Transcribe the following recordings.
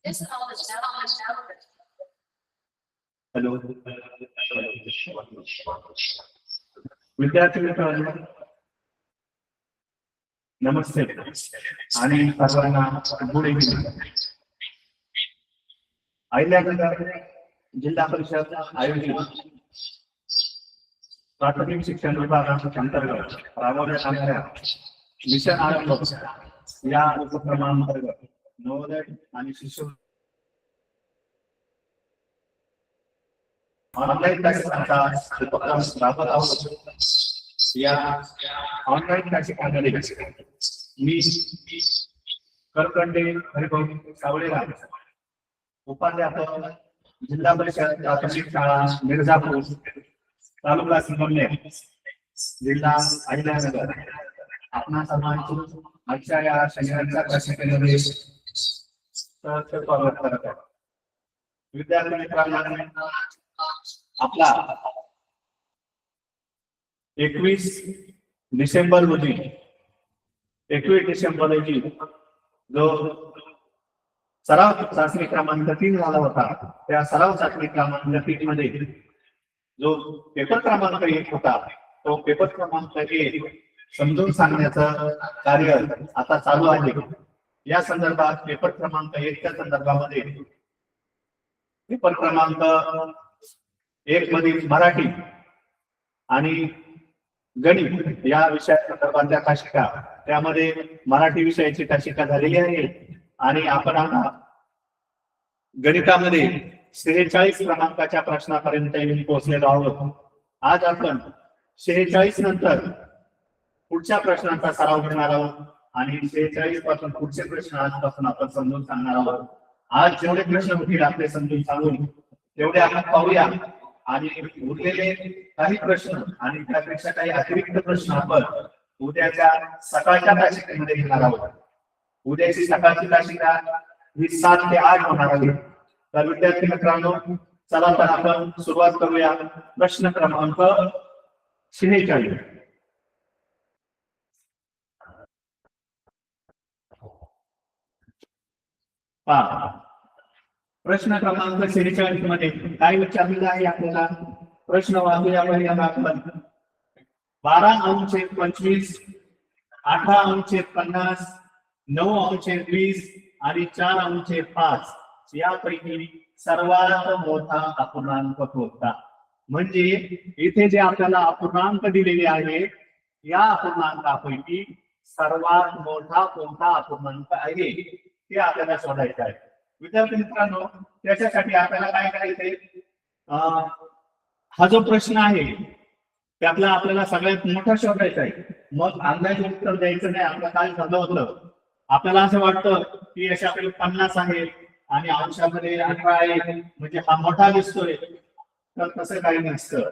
Hello विद्यार्थी मित्रांनो नमस्ते आणि सर्वांना गुड इव्हनिंग. अहिल्यानगर जिल्हा परिषद आयोजित प्राथमिक शिक्षण विभागाच्या अंतर्गत राबवण्यात आलेल्या मिशन आरंभ या उपक्रमांतर्गत नवोदय आणि शिष्यवृत्ती ऑनलाईन क्लासेसचा उपक्रम राबवत आहोत. या ऑनलाईन क्लासेसमध्ये मी करकंडे हरिभाऊ सावळेला उपाध्यापक जिल्हा परिषद प्राथमिक शाळा मिर्जापूर तालुका संगमनेर जिल्हा अहिल्यानगर आपणा सर्वांची आजच्या या शनिवारच्या क्लासेसमध्ये स्वागत करत आहे. विद्यार्थी मित्रांनो आपला 21 डिसेंबर रोजी जो सराव चाचणी क्रमांक 3 झाला होता, त्या सराव चाचणी क्रमांक 3 मध्ये जो पेपर क्रमांक 1 होता तो पेपर क्रमांक 1 समजून सांगण्याचं कार्य आता चालू आहे. या संदर्भात पेपर क्रमांक 1 च्या संदर्भामध्ये पेपर क्रमांक 1 मधील मराठी आणि गणित या विषयासंदर्भातल्या तासिका, त्यामध्ये मराठी विषयाची तासिका झालेली आहे आणि आपण आता गणितामध्ये 46 क्रमांकाच्या प्रश्नापर्यंत येऊन पोहोचलेलो आहोत. आज आपण 46 नंतर पुढच्या प्रश्नांचा सराव करणार आहोत आणि 46 पासून पुढचे प्रश्न आजपासून आपण समजून सांगणार आहोत. आज जेवढे प्रश्न होतील आपले समजून सांगून तेवढे आपण पाहूया आणि उरलेले काही प्रश्न आणि त्यापेक्षा काही अतिरिक्त प्रश्न आपण उद्याच्या सकाळच्या तासिकेमध्ये घेणार आहोत. उद्याची सकाळची तासिका ही 7 ते 8 होणार आहे. तर विद्यार्थी मित्रांनो चला तर आपण सुरुवात करूया. प्रश्न क्रमांक 46. प्रश्न क्रमांक 46 मध्ये काय विचारलेलं आहे आपल्याला? प्रश्न वाचूया पहिल्यांदा आपण. 12/25, 18/50, 9/20 आणि 4/5 यापैकी सर्वात मोठा अपूर्णांक कोणता? म्हणजे इथे जे आपल्याला अपूर्णांक दिलेले आहे या अपूर्णांकापैकी सर्वात मोठा कोणता अपूर्णांक आहे ते आपल्याला शोधायचं आहे. विद्यार्थी मित्रांनो त्याच्यासाठी आपल्याला काय करायचंय, हा जो प्रश्न आहे त्यातला आपल्याला सगळ्यात मोठा शोधायचा आहे. मग अंदाजे उत्तर द्यायचं नाही. आपलं काय झालं होतं, आपल्याला असं वाटतं की याच्याकडे 50 आहे आणि अंशामध्ये 18 आहे म्हणजे हा मोठा दिसतोय, तर तसं काही नसतं.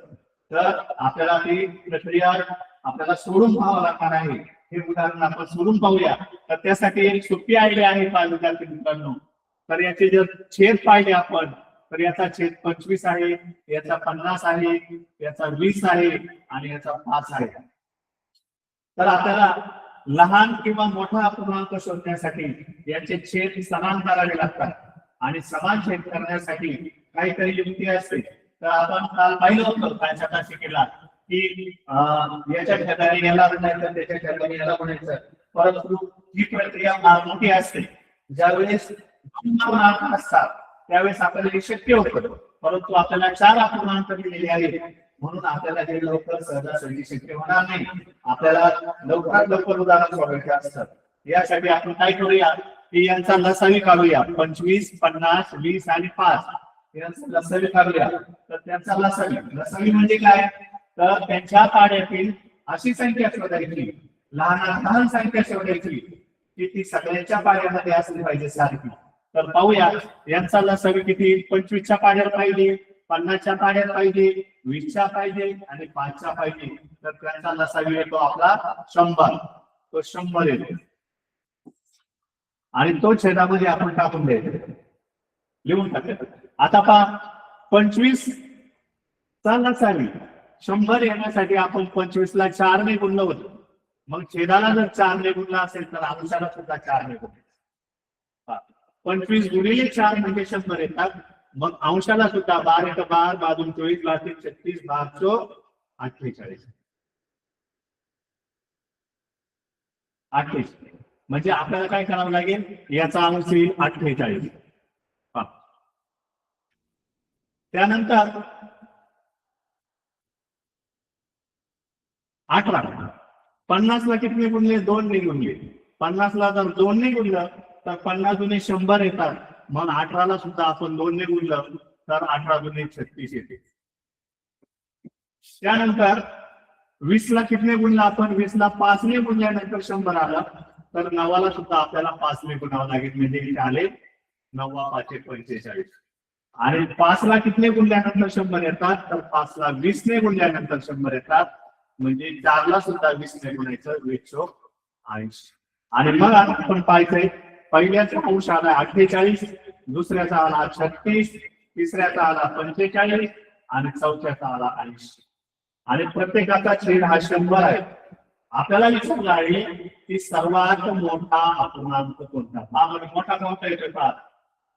तर आपल्याला ती प्रक्रिया आपल्याला सोडून पाहावं लागणार आहे. हे उदाहरण आपण सोडून पाहूया. तर त्यासाठी एक सोपी आयडिया आहे विद्यार्थी मित्रांनो. तर याचे जर छेद पाहिले आपण तर याचा छेद 25 आहे, याचा 50 आहे, याचा 20 आहे आणि याचा 5 आहे. तर आपल्याला लहान किंवा मोठा अपूर्णांक शोधण्यासाठी याचे छेद समान करावे लागतात आणि समान छेद करण्यासाठी काहीतरी युक्ती असते. तर आपण काल पाहिलं होतं कालच्या तासिकेला की याच्या ठिकाणी याला म्हणायचं, त्याच्या ठिकाणी याला म्हणायचं, परंतु ही प्रक्रिया फार मोठी असते. ज्यावेळेस असतात त्यावेळेस आपल्याला हे शक्य होतं, परंतु आपल्याला 4 अपूर्णांक दिलेले आहेत म्हणून आपल्याला हे लवकर सहजासहजी शक्य होणार नाही. आपल्याला लवकरात लवकर उदाहरण सोडवायचे असतात. यासाठी आपण काय करूया की यांचा लसावी काढूया. 25, 50, 20 आणि 5 यांचा लसावी काढूया. तर त्यांचा लसावी म्हणजे काय, तर त्यांच्या पाड्यातील अशी संख्या शोधायची, लहान संख्या शोधायची की ती सगळ्यांच्या पाड्यामध्ये असली पाहिजे सारखी. तर पाहूया यांचा लसावी किती. 25 च्या पाड्यात पाहिजे, 50 च्या पाड्यात पाहिजे, 20 च्या पाहिजे आणि 5 च्या पाहिजे. तर त्यांचा लसावी येतो आपला 100. तो 100 येतो आणि तो छेदामध्ये आपण टाकून द्यायचं, लिहून टाकायचं. आता पहा 25 चा लसावी 100 येण्यासाठी आपण 25 ला 4 ने गुणलं होतं. मग छेदाला जर 4 ने गुणला असेल तर अंशाला सुद्धा 4 ने गुणलं. 25 गुणिले 4 म्हणजे 100 येतात. मग अंशाला सुद्धा 12 एक 12, 12 24, 12 36, 12 48. 48 म्हणजे आपल्याला काय करावं लागेल, याचा अंश येईल 48. त्यानंतर 18. 50 ला किती गुणले, 2 ने गुणले. 50 ला जर 2 ने गुणलं तर 50 दुने 100 येतात. मग 18 ला सुद्धा आपण 2 ने गुणलं तर 18 दुने 36 येते. त्यानंतर 20 ला किती गुणलं आपण, 20 ला 5 ने गुणल्यानंतर 100 आलं. तर 9 ला सुद्धा आपल्याला 5 ने गुणावं लागेल, म्हणजे इथे आले 9 5 45. आणि 5 ला किती गुणल्यानंतर 100 येतात, तर 5 ला 20 ने गुणल्यानंतर 100 येतात. म्हणजे 4 ला सुद्धा 20 ने गुणायचं, 2080. आणि मग आपण पाहायचंय, पहिल्याचा अंश आला 48, दुसऱ्याचा आला 36, तिसऱ्याचा आला 45 आणि चौथ्याचा आला 80. आणि प्रत्येकाचा छेद हा 100 आहे. आपल्याला विचारलं आहे की सर्वात मोठा अपूर्णांक कोणता. हा मोठा कोणता येतो का,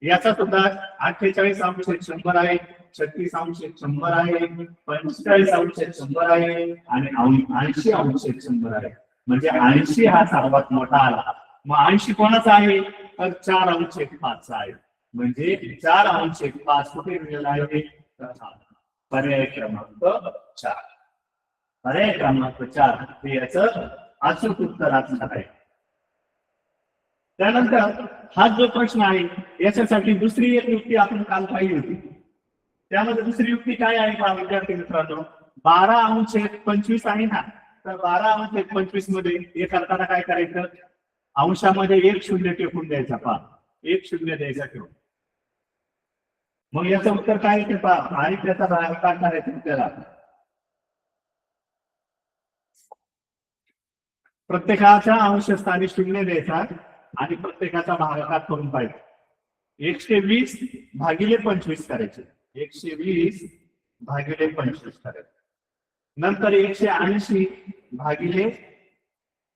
याचा सुद्धा 48 अंश 100 आहे, 36 अंश 100 आहे, 45 अंश 100 आहे आणि 80 अंश 100 आहे. म्हणजे 80 हा सर्वात मोठा आला. मग 80 कोणाचा आहे, तर 4 अंश 5 आहे. म्हणजे 4 अंश 5 कुठे दिलेला आहे, पर्याय क्रमांक 4. पर्याय क्रमांक 4 हे याचं अचूक उत्तर असणार आहे. त्यानंतर हा जो प्रश्न आहे याच्यासाठी दुसरी एक युक्ती आपण काल पाहिली होती. त्यामध्ये दुसरी युक्ती काय आहे का विद्यार्थी मित्रांनो, 12 अंश 25 आहे ना, तर 12 अंश 25 मध्ये हे करताना काय करायचं, अंशामध्ये 1 शून्य टेकून द्यायचा. पहा 1 शून्य द्यायचा ठेवून. मग याचं उत्तर काय येते पहा, आणि त्याचा भागाकार करायचा त्याला. प्रत्येकाच्या अंशस्थानी 0 द्यायचा आणि प्रत्येकाचा भागाकार करून पाहिजे. 120 भागिले 25 करायचे, 120 भागिले 25 करायचे. नंतर 180 भागिले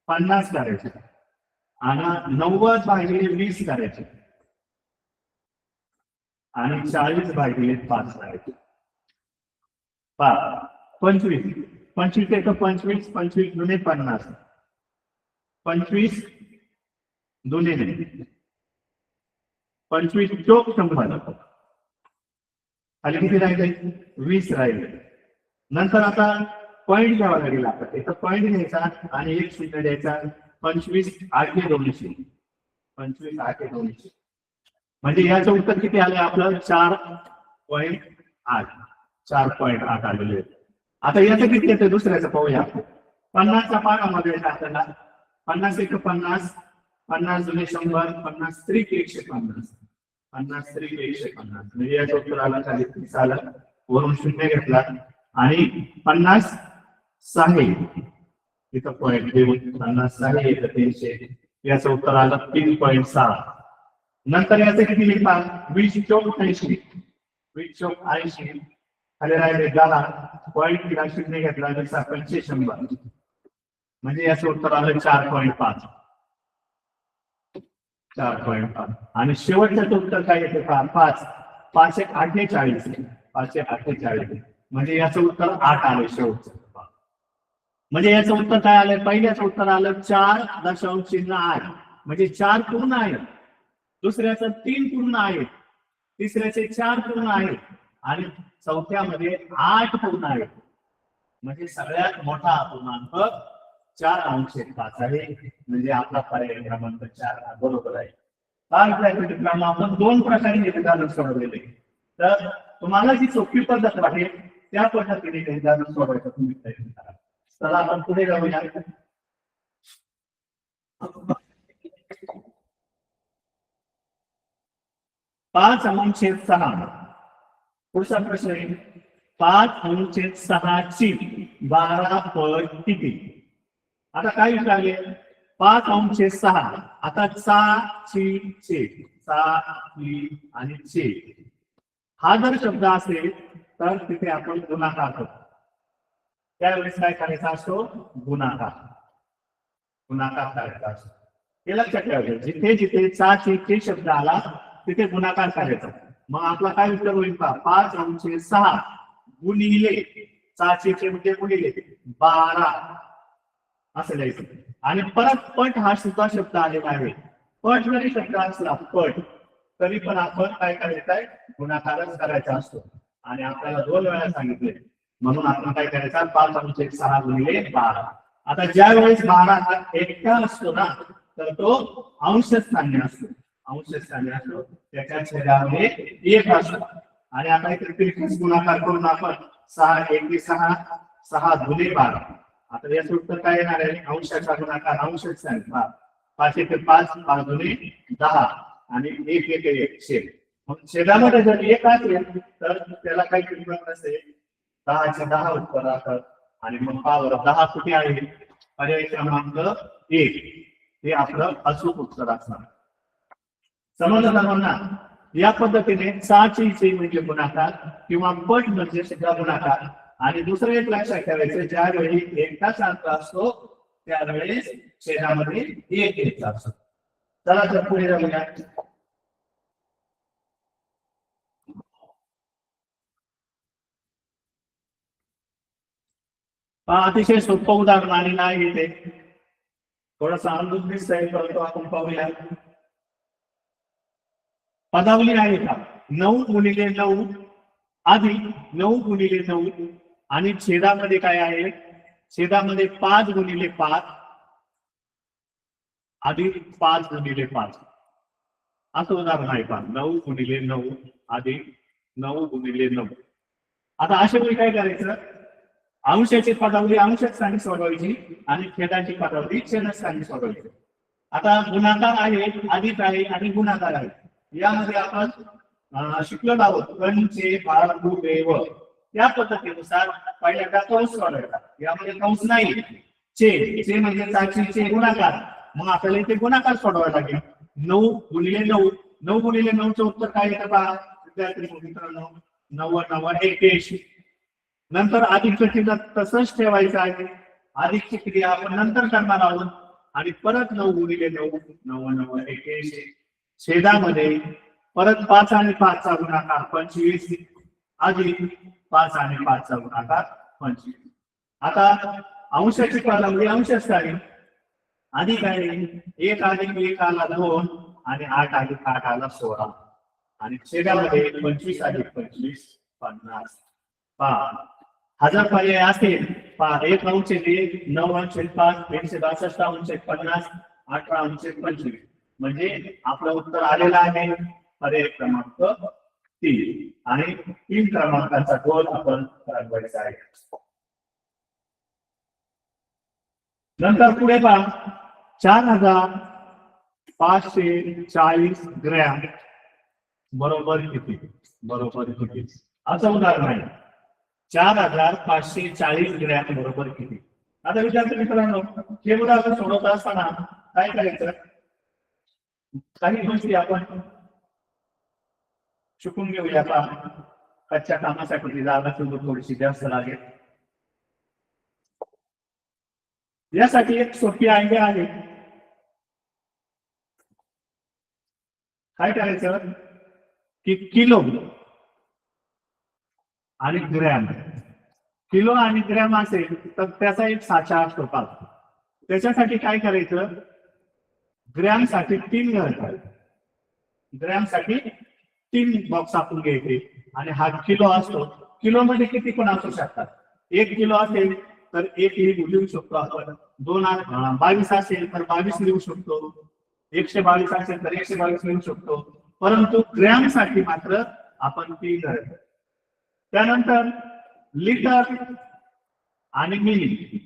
50 करायचे आणि 90 भागिले 20 करायचे आणि 40 भागिले 5 करायचे. 25 25 एक 25, 25 दुने 50, 25 दुने 25 चोक 100. खाली किती राहिले, 20 राहिले. नंतर आता पॉईंट घ्यावा लागेल आपल्याला. इथं पॉईंट घ्यायचा आणि 1 शून्य द्यायचा. 25 8 200, 25 8 200. म्हणजे याचं उत्तर किती आलं आपलं, 4.8. 4.8 आलेले. आता याचं किती येतं दुसऱ्याचं पाहूया. 50चा पागामध्ये आपल्याला 50 एक 50, 50 दुने 100, 50 त्रिक 150, 50 त्रिक 150. म्हणजे याचं उत्तर आलं खाली 30 आलं, वरून 0 घेतला आणि 50 6 इथं पॉईंट देऊन 50 6 येतं 300. याचं उत्तर आलं 3.6. नंतर याचं किती लिहिता, 20 चौक 80, 20 चौक 80. खाली राहिले 10, पॉईंट दिला 0 घेतला 25 100. म्हणजे याचं उत्तर आलं 4.5. 4.5. आणि शेवटचं उत्तर काय येते, 5. 5 एक 48, 5 एक 48. म्हणजे याचं उत्तर 8 आलं शेवटचं. म्हणजे याचं उत्तर काय आलं, पहिल्याचं उत्तर आलं 4.8. म्हणजे 4 पूर्ण आहे, दुसऱ्याचं 3 पूर्ण आहे, तिसऱ्याचे 4 पूर्ण आहे आणि चौथ्यामध्ये 8 पूर्ण आहे. म्हणजे सगळ्यात मोठा अपूर्णांक 4.5 आहे. म्हणजे आपला पर्याय क्रमांक 4 बरोबर आहे. आपण 2 प्रकारे हे उदाहरण सोडवलेले. तर तुम्हाला जी सोपी पद्धत आहे त्या पद्धतीने हे उदाहरण सोडवायचं तुम्ही प्रयत्न करा. चला आपण पुढे जाऊया. 5/6. पुढचा प्रश्न आहे, 5/6 ची 12 पट किती. आता काय विचारले, 5/6. आता चा ची चे, चा ची आणि चे हा जर शब्द असेल तर तिथे आपण गुणाकार करतो. त्यावेळेस काय करायचा असतो, गुणाकार करायचा असतो. हे लक्षात ठेवायचं. जिथे जिथे चे शब्द आला तिथे गुणाकार करायचा. मग आपला काय उत्तर होईल का? 5/6 गुणिले चे म्हणजे गुणिले 12 असं लिहायचं. आणि परत पट हा सुद्धा शब्द आलेला आहे. पट जरी शब्द असला पट तरी पण आपण काय करायचं आहे? गुणाकारच करायचा असतो. आणि आपल्याला 2 वेळा सांगितले म्हणून आपण काय करायचं? 5/6 गुणिले 12. आता ज्या वेळेस 12 हा एकटा असतो ना तर तो अंशस्थानी असतो. अंशस्थानी असतो त्याच्या छेदामध्ये 1 असतो. आणि आता इथे त्रिकोण गुणाकार करून आपण 6 × 6 6 गुणे 12. आता याचं उत्तर काय येणार आहे? अंशाचा गुणाकार अंशस्थानी 5 × 5 5 गुणे 10 आणि 1 × 1 छेद. मग छेदामध्ये जर 1 असेल तर त्याला काही किंमत नसेल. 10चे 10 उत्तर राहतात. आणि मग पावर 10 कुठे आहे? पर्याय क्रमांक 1 हे आपलं अचूक उत्तर असणार. समजलं सर्वांना? या पद्धतीने 6 चे म्हणजे गुणाकार किंवा पट म्हणजे सुद्धा गुणाकार. आणि दुसरं एक लक्षात ठेवायचं, ज्यावेळी एकटाच अंक असतो त्यावेळेस छेदामध्ये 1 येत असतो. चला तर पुढे जाऊया. अतिशय सोपं उदाहरण आणि नाही येते थोडासा अनुभव दिसतंय परंतु आपण पाहूया. पदावली आहे का? 9 गुणिले 9 अधिक 9 गुणिले 9 आणि छेदामध्ये काय आहे? छेदामध्ये 5 गुणिले 5 अधिक 5 गुणिले 5 असं उदाहरण आहे का? 9 गुणिले 9 अधिक 9 गुणिले 9. आता अशा वेळी काय करायचं? अंशाची पदावली अंशस्थानी सोडवायची आणि छेदाची पदावली छेदस्थानी सोडवायची. आता गुणाकार आहे, अधिक आहे आणि गुणाकार आहे. यामध्ये आपण शिकलो आहोत कंचे भागुदेव. या पद्धतीनुसार पहिल्यांदा कंस सोडवायचा. यामध्ये कंस नाही, चे म्हणजे चे गुणाकार. मग आपल्याला इथे गुणाकार सोडवायला लागेल. 9 गुणिले 9 9 गुणिले 9 चं उत्तर काय येतं पहा विद्यार्थी मित्रांनो? 9 9 81. नंतर अधिकचं चिन्ह तसंच ठेवायचं आहे. अधिकची क्रिया आपण नंतर करणार आहोत. आणि परत 9 गुणिले 9 9 9 81. छेदामध्ये परत 5 आणि 5 चा गुणाकार 25 अधिक 5 आणि 5 चा गुणाकार 25. आता अंशाची पदावली अंशस्थानी अधिक आहे. 1 अधिक 1 आला 2 आणि 8 अधिक 8 आला 16. आणि छेदामध्ये 25 अधिक 25 50. पहा हजार पर्याय असेल. पहा 1 अंश 1 9 अंश 5 162 अंश 50 18 अंश 25 म्हणजे आपलं उत्तर आलेलं आहे पर्याय क्रमांक 3. आणि 3 क्रमांकाचा गोल आपण रंगवायचा आहे. नंतर पुढे पहा 4540 ग्रॅम बरोबर किती? बरोबर किती असं उदाहरण आहे. 4540 ग्रॅम बरोबर किती? आता विद्यार्थी मित्रांनो हे उदाहरण सोडवत असताना काय करायचं? काही गोष्टी आपण शिकून घेऊया. का कच्च्या कामासाठी जागा थोडीशी जास्त लागेल. यासाठी एक सोपी आयडिया आहे. काय करायचं की किलो आणि ग्रॅम, किलो आणि ग्रॅम असेल तर त्याचा एक साचा असतो का? त्याच्यासाठी काय करायचं? ग्रॅम साठी 3 घ्यायचे. ग्रॅम साठी 3 बॉक्स आपण घ्यायचे. आणि हा किलो असतो. किलो मध्ये किती पण असू शकतात. 1 किलो असेल तर 1 ही लिहू शकतो आपण. 22 असेल तर 22 लिहू शकतो. 122 असेल तर 122 लिहू शकतो. परंतु ग्रॅम साठी मात्र आपण 3 घ्यायचं. त्यानंतर लिटर आणि मिली.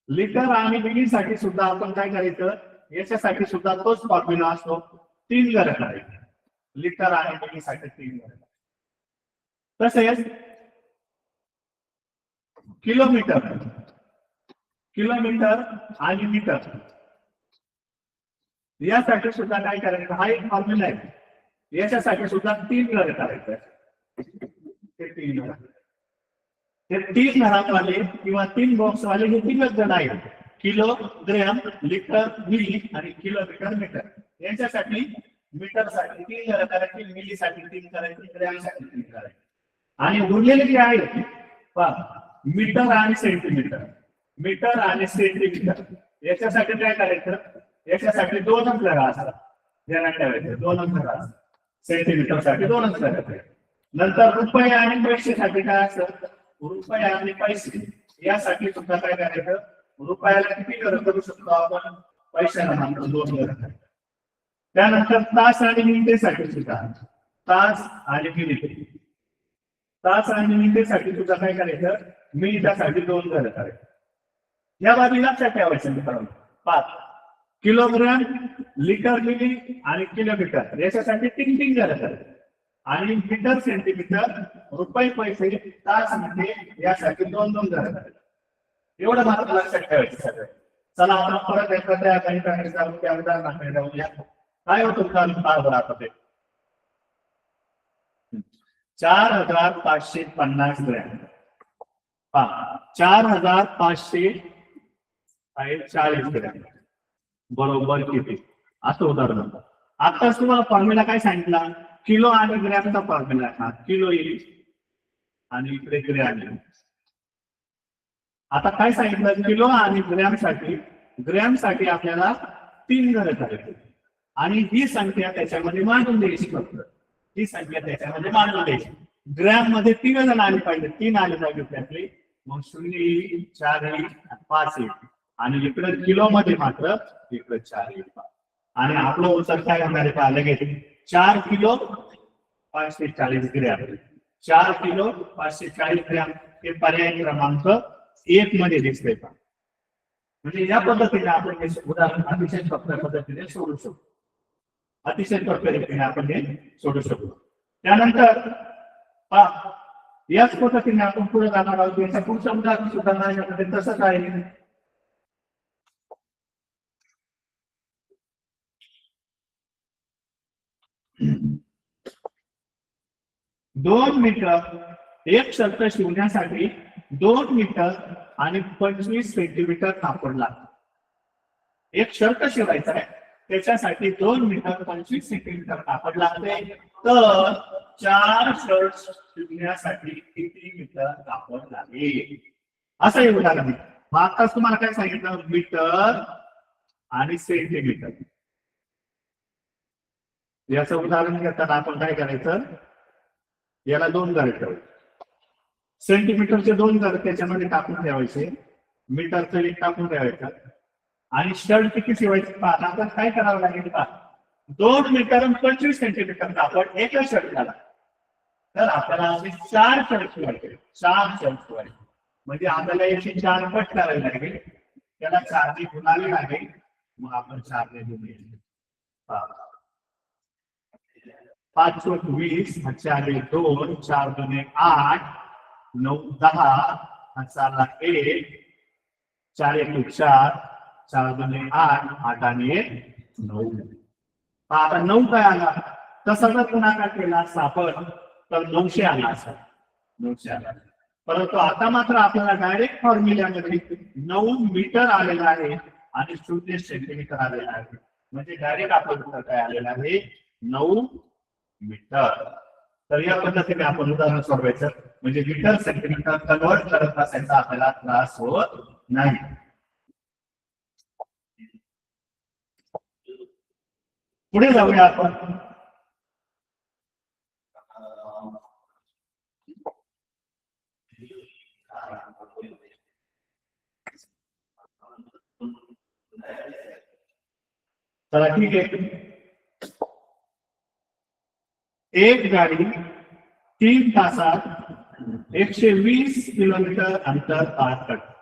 लिटर आणि मिली साठी सुद्धा आपण काय करायचं? याच्यासाठी सुद्धा तोच फॉर्म्युला असतो. 3 घरं करायचे. लिटर आणि मिली साठी 3 घरं. तसेच किलोमीटर, किलोमीटर आणि मीटर यासाठी सुद्धा काय करायचं? हा एक फॉर्म्युला आहे. याच्यासाठी सुद्धा 3 घरं करायचं. ते 3 घरं. हे 3 घरात वाले किंवा 3 बॉक्स वाले हे 3च जण आहेत. किलोग्रॅम, लिटर, मिली आणि किलोमीटर, मीटर. यांच्यासाठी मीटरसाठी 3 करायची, मिलीसाठी 3 करायची, ग्रॅमसाठी 3 करायची. आणि उरलेले जे आहे मीटर आणि सेंटीमीटर, मीटर आणि सेंटीमीटर याच्यासाठी काय करायचं, याच्यासाठी 2 अंतर असतात, ध्यानात ठेवायचं 2 अंतर असतात. सेंटीमीटर साठी 2 अंतर. नंतर रुपये आणि पैशासाठी काय असतं, रुपये आणि पैसे यासाठी सुद्धा काय करायचं, रुपयाला किती करू शकतो आपण, पैशाला मात्र 2 करायचं. त्यानंतर तास आणि मिनिटेसाठी सुद्धा, तास आणि मिनिटे, तास आणि मिनिटेसाठी सुद्धा काय करायचं, मिनिटासाठी 2 करायचं. या बाबी लक्षात ठेवायचं मित्रांनो. 5 किलोग्राम, लिटर, मिली आणि किलोमीटर याच्यासाठी 3 करायचं. आणि मीटर, सेंटीमीटर, रुपये, पैसे, तास, मिनिटे यासाठी 2 करायचं. एवढं मात्र लक्षात ठेवायचं सगळं. चला आपण परत एकदा त्या काही जाऊन त्या उदाहरणाकडे जाऊया. काय होतं उदाहरण आता ते 4550 ग्रॅम. 4540 ग्रॅम बरोबर किती, असं उदाहरण. आताच तुम्हाला फॉर्म्युला काय सांगितला, किलो आणि ग्रॅमचा फॉर्म्युला हा किलो येईल आणि इकडे ग्रॅम येईल. आता काय सांगितलं, किलो आणि ग्रॅम साठी आपल्याला 3 गरज आहे आणि ही संख्या त्याच्यामध्ये मांडून द्यायची. फक्त ही संख्या त्याच्यामध्ये मांडून द्यायची. ग्रॅम मध्ये 3 जण आले पाहिजे, 3 आले पाहिजे त्यातले, मग 0 येईल, 4 येईल, 5 येईल. आणि इकडे किलो मध्ये मात्र इकडे 4 येईल. आणि आपलं उत्तर काय होणार आहे लगेच, 4 किलो 540 ग्रॅम. 4 किलो 540 ग्रॅम हे पर्याय क्रमांक 1 मध्ये दिसतंय का. म्हणजे या पद्धतीने आपण हे उदाहरण अतिशय सोप्या पद्धतीने सोडू शकतो. अतिशय सोप्या रीतीने आपण हे सोडू शकतो. त्यानंतर याच पद्धतीने आपण पुढे जाणार आहोत. याचा पुढचा उदाहरण सुद्धा माझ्याकडे तसंच आहे. दोन मीटर एक शर्ट शिवण्यासाठी 2 मीटर आणि 25 सेंटीमीटर कापड लागतं. एक शर्ट शिवायचा आहे त्याच्यासाठी 2 मीटर 25 सेंटीमीटर कापड लागते. तर 4 शर्ट शिवण्यासाठी किती मीटर कापड लागेल, असं हे उदाहरण आहे. मग आताच तुम्हाला काय सांगितलं, मीटर आणि सेंटीमीटर. याचं उदाहरण घेताना आपण काय करायचं, याला 2 घरे ठेवायचे. सेंटीमीटरचे 2 घरे त्याच्यामध्ये टाकून ठेवायचे, मीटरचं 1 टाकून ठेवायचं. आणि शर्ट किती शिवायची पाहता आपण काय करावं लागेल पहा, 2 मीटर आणि 25 सेंटीमीटर कापड एका शर्ट झाला. तर आपल्याला असे 4 शर्ट शिवायचे, 4 शर्ट शिवायचे. म्हणजे आपल्याला याची 4 पट करावी लागेल, त्याला 4 ने गुणावे लागेल. मग आपण 4 ने गुणूया. 5 चौक 20, 4 2, 4 2 8, 9 10, 4 1, 4 1 4, 4 2 8, 8 आणि 1 9. आता 9 काय आला, तसा जर गुणाकार केला असता आपण तर 900 आला असता, 900 आला. परंतु आता मात्र आपल्याला डायरेक्ट फॉर्म्युल्यामध्ये 9 मीटर आलेला आहे आणि 0 सेंटीमीटर आलेला आहे. म्हणजे डायरेक्ट आपलं उत्तर काय आलेलं आहे, 9 मीटर. तर या पद्धतीने आपण उदाहरण सोडवायचं. म्हणजे मीटर सेंटीमीटर कन्वर्ट करत असायचा आपल्याला त्रास होत नाही. पुढे जाऊया आपण. चला ठीक आहे. एक गाडी 3 तासात 120 किलोमीटर अंतर पार करते.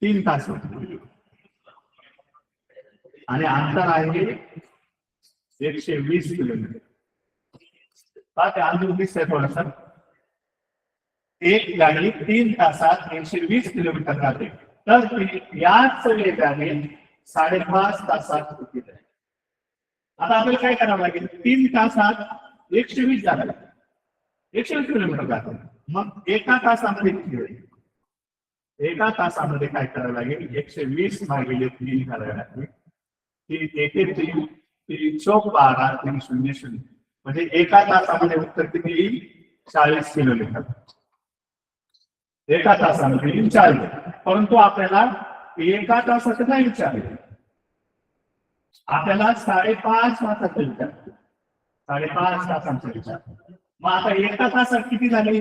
3 तास आणि अंतर आहे 120 किलोमीटर. अंतर दिसतंय थोडासा. एक गाडी 3 तासात 120 किलोमीटर जाते, तर ती याच वेगाने 5.5 तासात होती. आता आपल्याला काय करावं लागेल, 3 तासात 120 झालं, 120 किलोमीटर जातो. मग एका तासामध्ये किती होईल, एका तासामध्ये काय करावं लागेल, 120 भागिले 3 करावे लागेल. येथे 3 चौक 12 3 0 0 म्हणजे एका तासामध्ये उत्तर किती येईल, 40 किलोमीटर. एका तासामध्ये 40. परंतु आपल्याला एका तासाचं नाही विचारले, आपल्याला 5.5 तासाचं विचार, 5.5 तासांचा विचार. मग आता एका तासात किती झाले,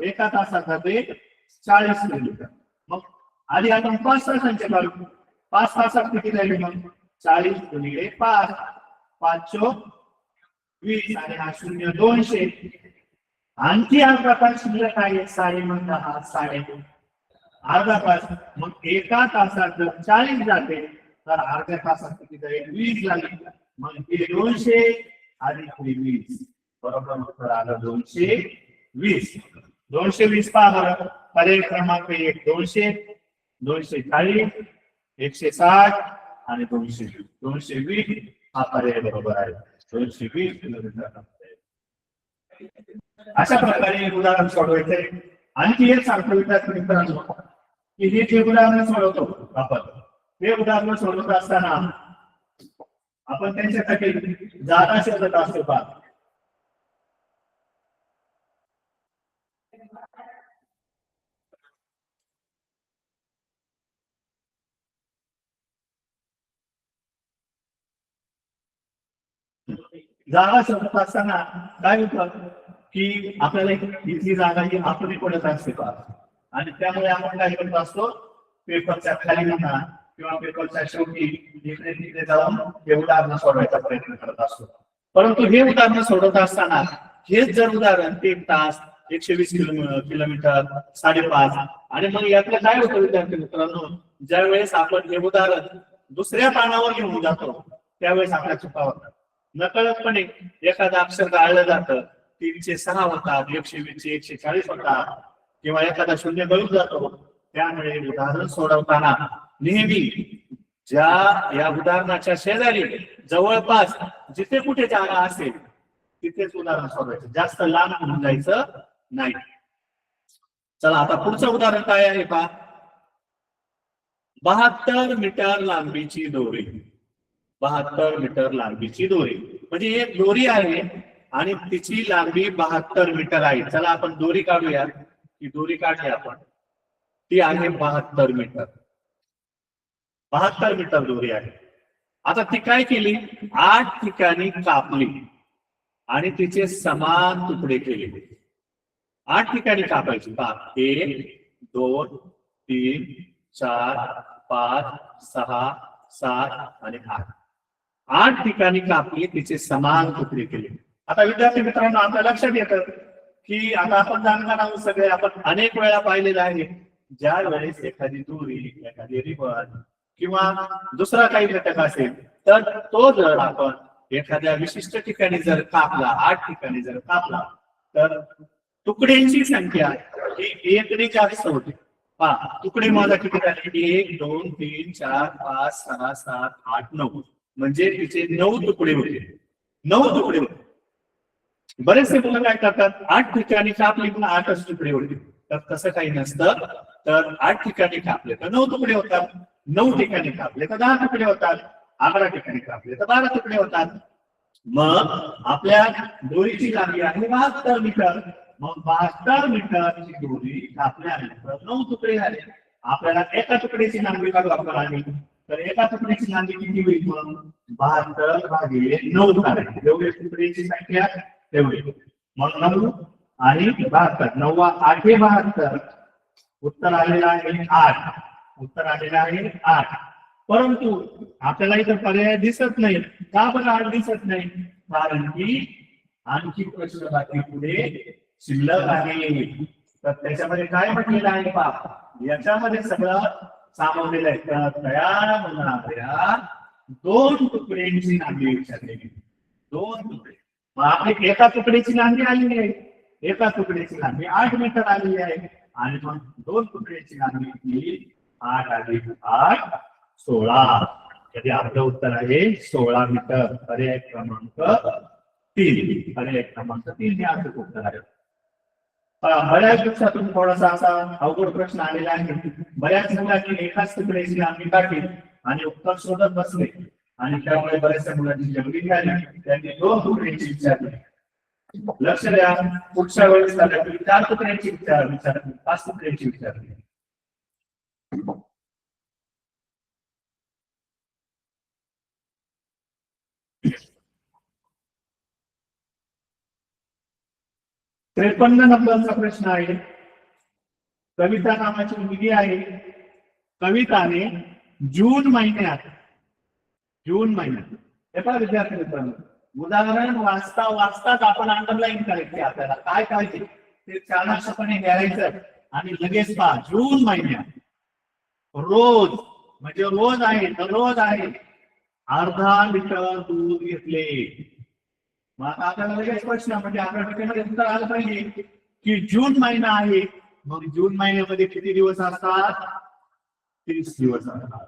एका तासात झाले 40 किलोमीटर. मग आधी आपण 5 तासांचे काढू. 5 तासात किती झाले, मग 40 गुणिले 5, 5 चौक 20 आणि हा 0 200. आणखी अर्धा तास शिल्लक आहे, 10.5 अर्धा तास. मग एका तासात जर 40 जाते तर अर्ध्या तासात किती जाईल, 20 झाली. मग हे 200 आणि 20 बरोबर उत्तर आलं 220. 220 पहा बरं, पर्याय क्रमांक 1 200, 240, 160 आणि 220. 220 हा पर्याय बरोबर आहे. 220 किलोमीटर. अशा प्रकारे उदाहरण सोडवायचंय. आणखी एक सांगतो विद्यार्थी मित्रांनो की हे जे उदाहरण सोडवतो आपण, हे उदाहरण सोडवत असताना आपण त्यांच्यासाठी जागा शोधत असतो का, जागा शोधत असताना काय होतं की आपल्याला इथली जागा ही आपली पडत असते का, आणि त्यामुळे आपण काय करत असतो, पेपरच्या खाली म्हणा किंवा पेपरच्या शेवटी इकडे तिकडे जाऊन हे उदाहरण सोडवायचा प्रयत्न करत असतो. परंतु हे उदाहरण सोडवत असताना हेच जर उदाहरण 1 तास 120 किलोमीटर 5.5 आणि मग यातलं काय होतं विद्यार्थी मित्रांनो, ज्या वेळेस आपण हे उदाहरण दुसऱ्या पानावर घेऊन जातो त्यावेळेस आपल्या चुका होतात. नकळतपणे एखादं अक्षर गाळलं जातं, 306 होतात, 120 140 होतात किंवा एखादा शून्य गळून जातो. त्यामुळे उदाहरण सोडवताना नेहमी या उदाहरणाच्या शेजारी जवळपास जिथे कुठे जागा असेल तिथेच उदाहरण सोडवायचं, जास्त लांब होऊन जायचं नाही. चला आता पुढचं उदाहरण काय आहे पहा. 72 मीटर लांबीची दोरी. 72 मीटर लांबीची दोरी म्हणजे एक दोरी आहे आणि तिची लांबी 72 मीटर आहे. चला आपण दोरी काढूया. ही दोरी काढली आपण, ती आहे 72 मीटर. 72 मीटर दोरी आहे. आता ती काय केली, 8 ठिकाणी कापली आणि तिचे समान तुकडे केले. 8 ठिकाणी कापायची. 1 2 3 4 5 6 7 आणि 8. 8 ठिकाणी कापली, तिचे समान तुकडे केले. आता विद्यार्थी मित्रांनो आपल्या लक्षात येतं की आता आपण जाणणार आहोत सगळे, आपण अनेक वेळा पाहिलेलं आहे, ज्या वेळेस एखादी दोरी एखादी रिबन किंवा दुसरा काही घटक असेल तर तो जर आपण एखाद्या विशिष्ट ठिकाणी जर कापला, 8 ठिकाणी जर कापला तर तुकड्यांची संख्या ही 1 ने जास्त होते. पहा तुकडे माझा किती झाले, 1 2 3 4 5 6 7 8 9 म्हणजे तिचे 9 तुकडे होते. 9 तुकडे होते. बरेचसे मुलं काय करतात, 8 ठिकाणी कापले पण 8च तुकडे होते. तर तसं काही नसतं. तर 8 ठिकाणी कापले तर 9 तुकडे होतात, 9 ठिकाणी कापले तर 10 तुकडे होतात, 11 ठिकाणी कापले तर 12 तुकडे होतात. मग आपल्या दोरीची लांबी आहे 72 मीटर. मग 72 मीटरची दोरी कापल्यानंतर 9 तुकडे झाले. आपल्याला एका तुकड्याची लांबी काढावी लागली तर एका तुकड्याची लांबी किती होईल, मग 72 भागिले 9 करायची. एवढी तुकड्याची संख्या तेवढी. मग 9 आणि 72 9 8 72. उत्तर आलेलं आहे 8. उत्तर आलेलं आहे 8. परंतु आपल्याला इथं पर्याय दिसत नाही. का बरं 8 दिसत नाही, कारण की आणखी प्रश्न बाकी पुढे शिल्लक आहे. तर त्याच्यामध्ये काय म्हटलेलं आहे पहा, याच्यामध्ये सगळं सामावलेलं आहे. तयार होणाऱ्या 2 तुकड्यांची लांबी विचारलेली. 2 तुकडे. मग आपली एका तुकड्याची लांबी आलेली आहे, एका तुकड्याची लांबी 8 मीटर आलेली आहे आणि मग 2 तुकड्याची लांबी 8 अधिक 8 16. कधी आपलं उत्तर आहे 16 मीटर. पर्याय क्रमांक 3. पर्याय क्रमांक 3 हे असं उत्तर आहे. बऱ्याच दिवसातून थोडासा असा अवघड प्रश्न आलेला आहे. बऱ्याच मुलांनी एकाच तुकड्याची लांबी काढली आणि उत्तर शोधत बसले आणि त्यामुळे बऱ्याचशा मुलांची जंगली झाली. त्यांनी 2 तुकड्यांची विचारली. लक्ष द्या, पुढच्या वेळेस 4 तुकड्यांची विचारली, 5 तुकड्यांची विचारली. त्रेपन्न नंबरचा प्रश्न आहे. कविता नावाची मुलगी आहे. कविताने जून महिन्यात हे पहा विद्यार्थी मित्रांनो, उदाहरण वाचता वाचताच आपण अंडरलाईन करायची. आपल्याला काय करायचे ते चाणाक्षपणे घ्यायचं आणि लगेच पहा. जून महिन्यात रोज म्हणजे रोज आहे, दररोज आहे, अर्धा लिटर दूध घेतले. मग आता आपल्याला लगेच प्रश्न म्हणजे आपल्या डोक्यामध्ये उत्तर आलं पाहिजे की जून महिना आहे, मग जून महिन्यामध्ये किती दिवस असतात? 30 दिवस असतात.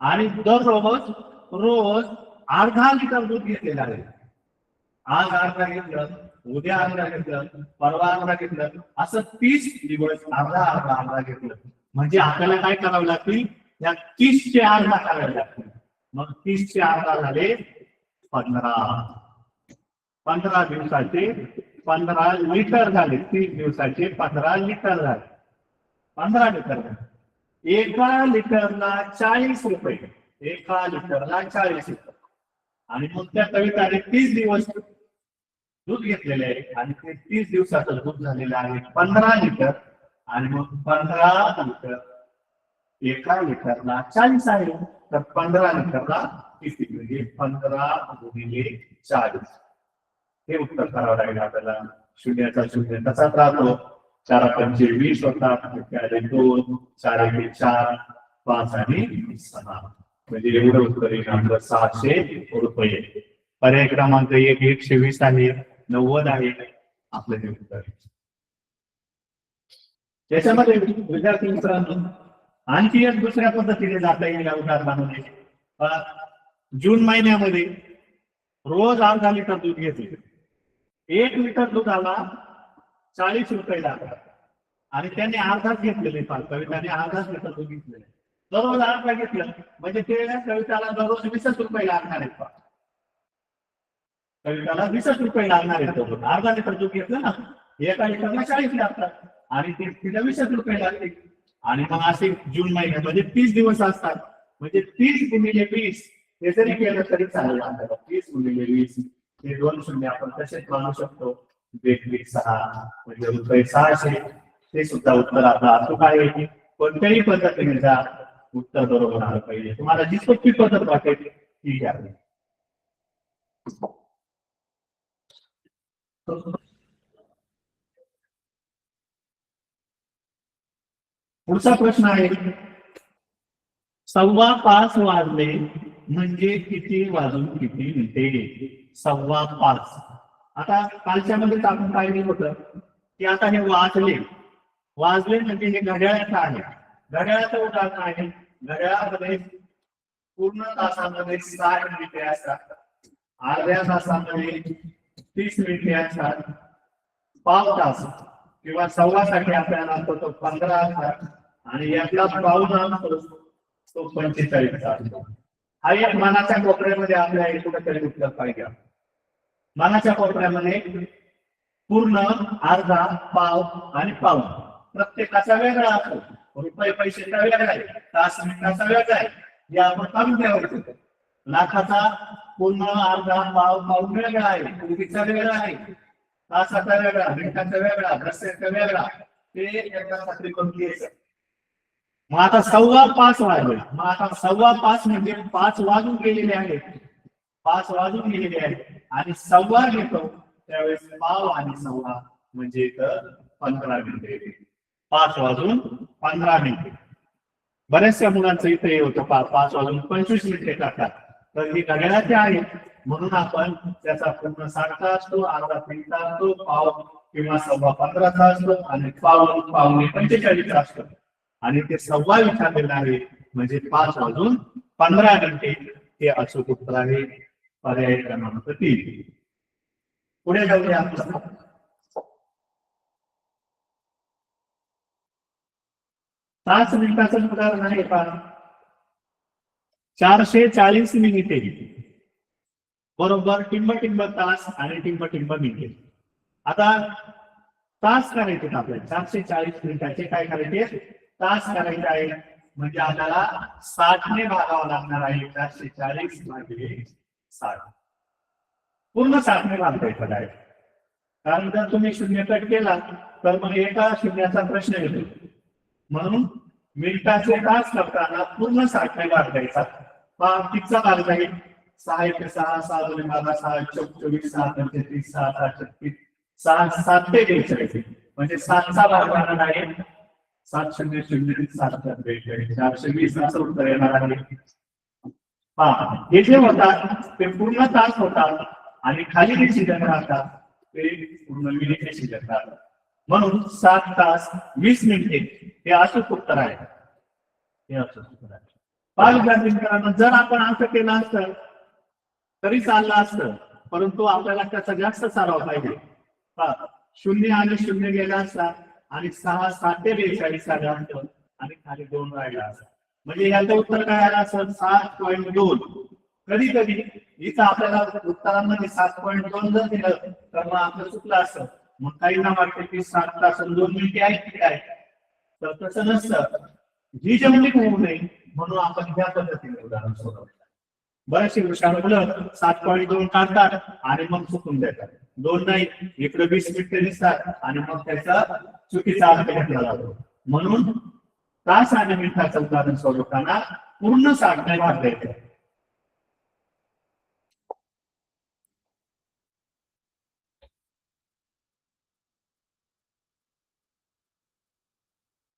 आणि रोज अर्धा लिटर दूध घेतलेलं आहे. आज अर्धा घेतलं, उद्या अर्धा घेतलं, परवा अर्धा घेतलं, असं 30 दिवस अर्धा घेतलं. म्हणजे आपल्याला काय करावं लागतील? या 30 चे अर्धा करावे लागतील. मग 30 चे अर्धा झाले 15 दिवसाचे 15 लिटर झाले. 30 दिवसाचे 15 लिटर झाले. 15 लिटर झाले. एका लिटरला 40 रुपये. एका लिटरला 40 रुपये. आणि मग त्या कविताने 30 दिवस दूध घेतलेले आहे आणि ते 30 दिवसाचं दूध झालेलं आहे 15 लिटर. आणि मग 15 लिटर एका लिटरला 40 आहे, तर 15 लिटरला किती? म्हणजे 15 गुणिले 40. हे उत्तर करावं लागेल आपल्याला. शून्याचा शून्य तसाच राहतो. 4 पंचे 20 होतात. 2 4 1 4 5 आणि 6. म्हणजे एवढं उत्तर येईल आपलं 600 रुपये. पर्याय क्रमांक 1 120 आहे, 90 आहे आपलं हे उत्तर. त्याच्यामध्ये विद्यार्थी मित्रांनो आणखी एक दुसऱ्या पद्धतीने जाता येईल या उदाहरणामध्ये. जून महिन्यामध्ये रोज अर्धा लिटर दूध घेतले. 1 लिटर दुधाला 40 रुपये लागतात आणि त्यांनी अर्धाच घेतलेले. कविताने अर्धाच लिटर दूध घेतलेले. दररोज अर्धा घेतलं म्हणजे ते कविताला दररोज 20 रुपये लागणार आहेत. कविताला 20 रुपये लागणार आहेत. अर्धा लिटर दूध घेतलं ना, एका लिटरला 40 लागतात आणि ते तिला 20 रुपये लागते. आणि मग असे जून महिन्यामध्ये 30 दिवस असतात. म्हणजे 30 गुणिले 20 हे जरी केलं तरी चालेल आपल्याला. 30 गुणिले 20 हे 2 शून्य आपण तसेच मानू शकतो. 6 म्हणजे रुपये 600. ते सुद्धा उत्तर आपलं अचूक आहे. कोणत्याही पद्धतीने जा, उत्तर बरोबर आलं पाहिजे. तुम्हाला जी सोपी पद्धत वाटेल ती घ्या. पुढचा प्रश्न आहे 5:15 वाजले म्हणजे किती वाजून किती मिनिटे? 5:15. आता कालच्या मध्ये आपण पाहिलं होतं की आता हे वाजले म्हणजे हे घड्याळाचं आहे. घड्याळाचं उदाहरण आहे. घड्याळामध्ये पूर्ण तासामध्ये 60 मिनिटे असतात. अर्ध्या तासामध्ये 30 मिनिटे असतात. पाव तास किंवा सव्वासाठी आपल्याला असतो तो 15 असतात. आणि यातला पाऊण तो 45 असतो. हा एक मनाच्या कोपऱ्यामध्ये आपल्या कुठेतरी उत्तर पाहिजे. मनाच्या कोपऱ्यामध्ये पूर्ण, अर्धा, पाव आणि पाऊण प्रत्येकाचा वेगळा असतो. रुपये पैशाचा वेगळा आहे, तास मिनिटाचा वेगळा आहे. हे आपण काढून ठेवायचं. लाखाचा पूर्ण, अर्धा, पाव, पाऊण वेगळा आहे. रुपीचा वेगळा आहे, तासाचा वेगळा, मिनिटाचा वेगळा, दशेचा वेगळा. ते एकदा खात्री करून घ्यायचं. मग आता 5:15 वाजले. मग आता 5:15 म्हणजे 5 वाजून गेलेले आहेत. 5 वाजून गेलेले आहेत आणि 1:15 घेतो त्यावेळेस पाव आणि 1:15 म्हणजे 15 मिनिटे. 5 वाजून 15 मिनिटे. बऱ्याचशा मुलांचं इथे होतं 5 वाजून 25 मिनिटे टाकतात. तर ही घड्याळाचे आहेत म्हणून आपण त्याचा पूर्ण 60 असतो, अर्धा मिनिट असतो, पाव किंवा 15:15 असतो आणि पावणे 45 असतो. आणि ते 1:15 विचारलेलं आहे म्हणजे 5 वाजून 15 मिनिटे हे अचूक उत्तर आहे. पर्याय क्रमांक 3. पुढे जाऊया. 5 मिनिटाचं उदाहरण आहे पहा. 440 मिनिटे बरोबर टिंब तास आणि टिंब मिनिटे. आता तास करायचे आपल्याला 440 मिनिटाचे काय करायचे तास करायचे आहे. म्हणजे आपल्याला 60 ने भागावं लागणार आहे. 440 भागिले 60 पूर्ण 60 ने भागायचं आहे. कारण जर तुम्ही 0 कट केला तर मग एका शून्याचा प्रश्न येतो. म्हणून मिनिटाचे तास करताना पूर्ण 60 ने भागायचा. कितीचा भाग जाईल 6 1 6 6 2 12 6 24 6 35 6 36 6 7 ते 43 म्हणजे 7 चा भाग होणार आहे. 7 0 0 7 420 असं उत्तर येणार आहे. हे जे होतात ते पूर्ण तास होतात आणि खाली जे शिल्लक राहतात ते पूर्ण मिनिटे शिल्लक राहतात. म्हणून 7 तास 20 मिनिटे हे अचूक उत्तर आहे. हे अचूक उत्तर आहे. मित्रांनो जर आपण असं केलं असतं तरी चाललं असतं, परंतु आपल्याला त्याचा जास्त सराव पाहिजे. 0 आणि 0 गेला असता आणि 6 7 ते 42 आलं असतं आणि खाली 2 राहिला असता. म्हणजे याचं उत्तर काय आलं असं 7.2. कधी कधी इथं आपल्याला उत्तरांमध्ये 7.2 जर दिलं तर मग आपलं चुकलं असतं. मग काहींना वाटतं की 7 तास 2 मिनिटे आहेत की काय, तर तसं नसतं. ही जमली होऊ नये म्हणून आपण ह्या पद्धतीने उदाहरण सोडवलं. बरेचसे मुलं 7.2 काढतात आणि मग चुकून देतात. 2 नाही इकडे 20 मिनिटे दिसतात आणि मग त्याचा चुकीचा अर्थ घेतला जातो. म्हणून तास आणि मिनिटाचं उदाहरण सोडवताना पूर्ण 60 ने भाग द्यायचा.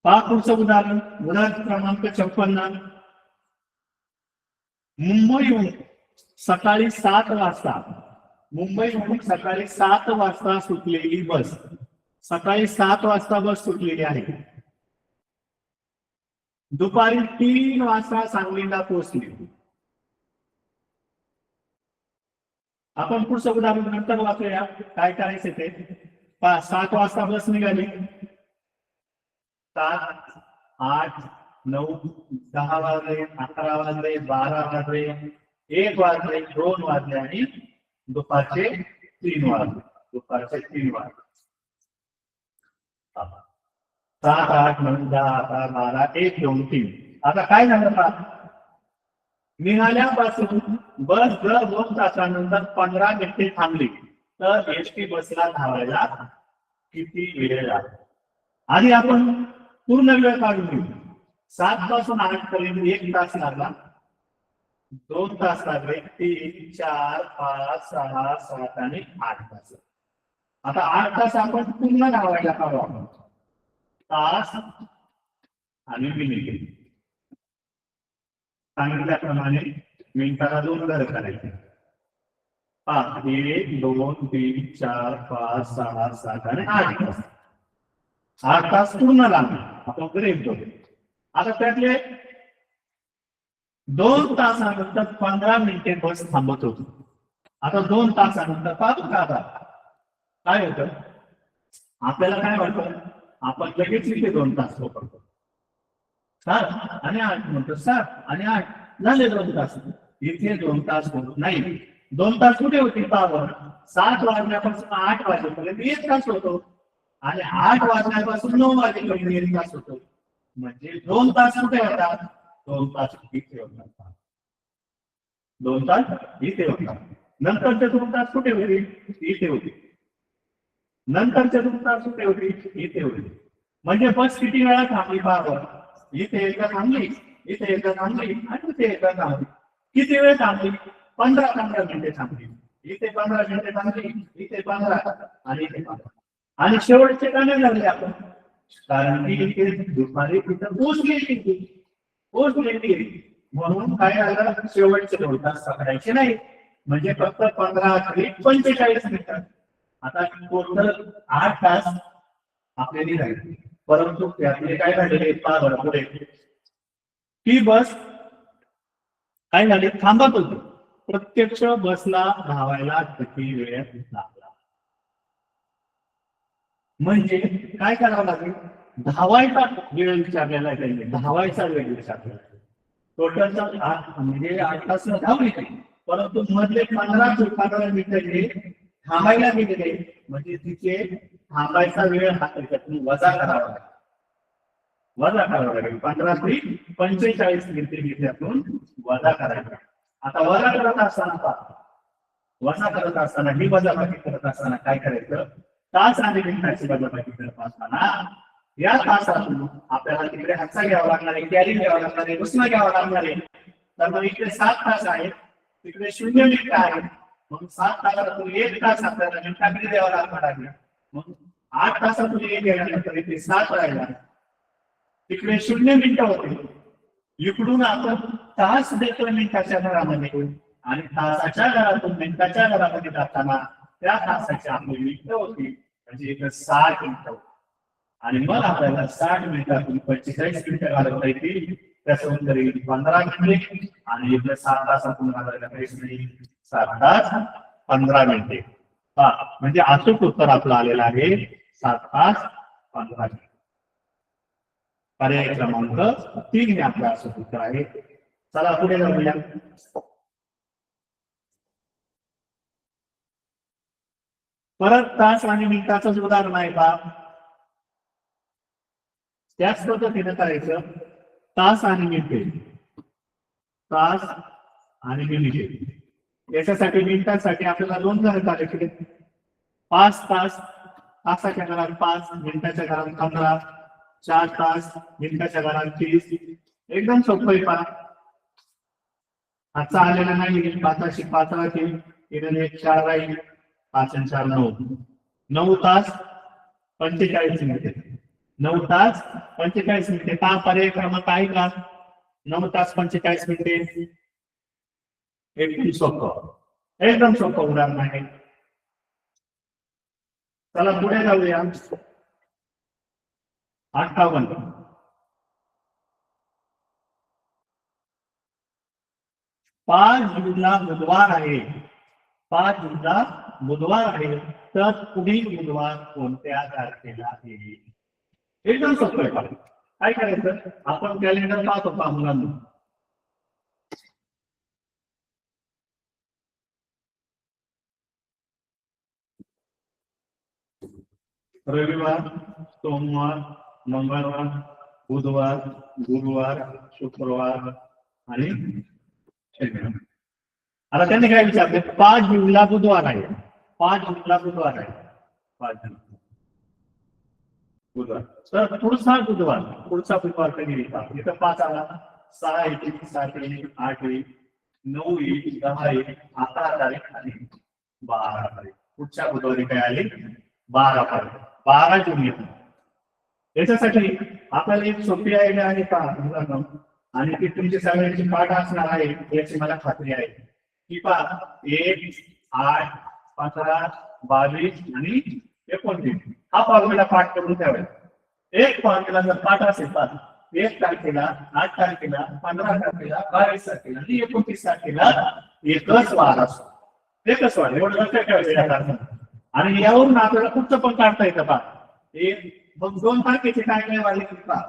पुढचं उदाहरण क्रमांक 56. मुंबईहून सकाळी 7 वाजता मुंबईहून सकाळी 7 वाजता सुटलेली बस सकाळी 7 वाजता बस सुटलेली आहे. दुपारी 3 वाजता सांगलीला पोहोचली. आपण पुढचं उदाहरण नंतर वाचूया काय करायचं ते. 7 वाजता बस निघाली. 7 8 9 10 वाजले 11 वाजले 12 वाजले 1 वाजले 2 वाजले आणि दुपारचे 3 वाजले. 7 8 9 10 11 12 1 2 3. आता काय झालं पहा. निघाल्यापासून बस जर 2 तासानंतर 15 मिनिटे थांबली तर एसटी बसला धावायला किती वेळ लागतो. आधी आपण पूर्ण वेळ काढून घेऊ. 7 पासून 8 पर्यंत 1 तास लागला. 2 तास लागले. 3 4 5 6 7 आणि 8 तास. आता 8 तास आपण पूर्ण धावायला काढू. आपण तास आणि मिनिटे सांगितल्याप्रमाणे मिनिटाला 2 घरं करायचे. 1 2 3 4 5 6 7 आणि 8 तास. 8 तास पूर्ण लागले. आपण ग्रेड घेऊ. आता त्यातले 2 तासानंतर 15 मिनिटे बस थांबत होती. आता 2 तासानंतर पाहतो का आता काय होतं. आपल्याला काय वाटतं आपण लगेच इथे 2 तास पकडतो. 7 आणि 8 म्हणतो. 7 आणि 8 झाले 2 तास. इथे 2 तास होत नाही. 2 तास कुठे होती पावर. 7 वाजल्यापासून 8 वाजेपर्यंत 1 तास होतो आणि 8 वाजल्यापासून 9 वाजेपर्यंत 1 तास होतो. म्हणजे 2 तास कुठे होतात. 2 तास इथे होतात. 2 तास इथे होतात. नंतरचे 2 तास कुठे होते. इथे होते. नंतरचे 2 तास कुठे होते. इथे होते. म्हणजे बस किती वेळा थांबली पावर. इथे एकदा थांबली. इथे एकदा थांबली आणि इथे एकदा थांबली. किती वेळ थांबली. 15 मिनिटे थांबली. इथे 15 मिनिटे थांबली. इथे 15 आणि इथे 15 आणि शेवटचे का नाही लागले आपण. कारण की दुपारी तिथं पोचलेली म्हणून काय झालं. शेवटचे 2 तास पकडायचे नाही. म्हणजे फक्त 15 45 मिनिटात. आता टोटल 8 तास आपल्याला राहिले. परंतु त्यातले काय झालेले पुढे ती बस काय झाली थांबत होती. प्रत्यक्ष बसला धावायला किती वेळ लागला. म्हणजे काय करावं लागेल. धावायचा वेळ विचारलेला आहे त्यांनी, धावायचा वेळ विचारलेला आहे. टोटलचा म्हणजे 8 तास धावले नाही, परंतु मधले 15 मिनिटं जे थांबायला गेलेले म्हणजे तिचे थांबायचा वेळ हा त्याच्यातून वजा करावा लागेल, वजा करावा लागेल. 15 ते 45 मिनिटे त्यातून वजा करायचा. आता वजा करत असताना वजा करत असताना ही वजाबाकी करत असताना काय करायचं, तास आणि मिनिटाची वजाबाकी करत असताना या तासातून आपल्याला तिकडे हातचा घ्यावा लागणार आहे, कॅरी घ्यावा लागणार आहे, उसना घ्यावा लागणार आहे. तर मग इकडे 7 तास आहेत, तिकडे 0 मिनिट आहे. मग 7 तासातून 1 तास आपल्याला मिनिटाकडे द्यावा लागणार आहे. मग 8 तासातून 1 गेल्यानंतर इथे 7 राहिला, तिकडे 0 मिनिटं होते. इकडून आपण तास देतो मिनिटाच्या घरामध्ये आणि तासाच्या घरातून मिनिटाच्या घरामध्ये जाताना त्या तासाची आपली मिनिटं होती, म्हणजे इकडे 60 मिनिटं. आणि मग आपल्याला 60 मिनिटातून 45 मिनिटं घालवता येतील, त्याचं उत्तर येईल 15 मिनिटे. आणि इकडे 7 तासातून घालवायला काहीच नाही, 7 तास 15 मिनिटे. म्हणजे अचूक उत्तर आपलं आलेलं आहे 7 तास 15 मिनिटे. पर्याय क्रमांक 3 हे आपलं अचूक उत्तर आहे. चला पुढे जाऊया. परत तास आणि मिनिटाचंच उदाहरण आहे का, त्याच पद्धतीने करायचं. तास आणि मिनिटे, तास आणि मिनिटे. याच्यासाठी मिनिटांसाठी आपल्याला 2 घरात आले की 5 तास, तासाच्या घरात 5, मिनिटाच्या घरात 15, 4 तास, मिनिटाच्या घरात 30. एकदम सोपं आहे. पहा हातचा आलेला नाही, 5शी 5 राहतील, 1 4 राहील, 5 आणि 4 9. 9 तास 45 मिनिटे, 9 तास 45 मिनिटे. का पर्याय क्रमांक आहे का 9 तास 45 मिनिटे? एकदम सोपं, एकदम सोपं उदाहरण आहे. चला पुढे जाऊया. 58. 5 जूनला बुधवार आहे, 5 जूनला बुधवार आहे, तर पुढील बुधवार कोणत्या तारखेला येईल? एकदम सोपं आहे. काय करायचं, आपण कॅलेंडर पाहतो पहा मुलांना. रविवार, सोमवार, मंगळवार, बुधवार, गुरुवार, शुक्रवार आणि शनिवार. आता त्यांनी काय विचारले, 5 जूनला बुधवार आहे, 5 जूनला बुधवार आहे, 5 जून बुधवार. तर पुढचा बुधवार कधी येईल? इथं 5 आला, 6 येईल, 7 येईल, 8 येईल, 9 येईल, 10 येईल, 11 तारीख आणि 12 तारीख. पुढच्या बुधवारी काय आले? 12 तारीख, 12 जून येतो. याच्यासाठी आपल्याला एक सोपी आयडिया आहे का मुलांना, आणि ती तुमची सगळ्यांची पाठ असणार आहे याची मला खात्री आहे. की पहा 1, 8, 15, 22 आणि 29 हा फॉर्म्युला पाठ करून ठेवायचा. एक फॉर्म्युला जर पाठ असेल तर 1 तारखेला, 8 तारखेला, 15 तारखेला, 22 तारखेला आणि 29 तारखेला एकच वार असतो, एकच वार. एवढं लक्षात ठेवायचं. आणि यावरून आपल्याला पुढचं पण काढता येतं पहा. मग 2 तारखेचे काय काय वाढले पहा,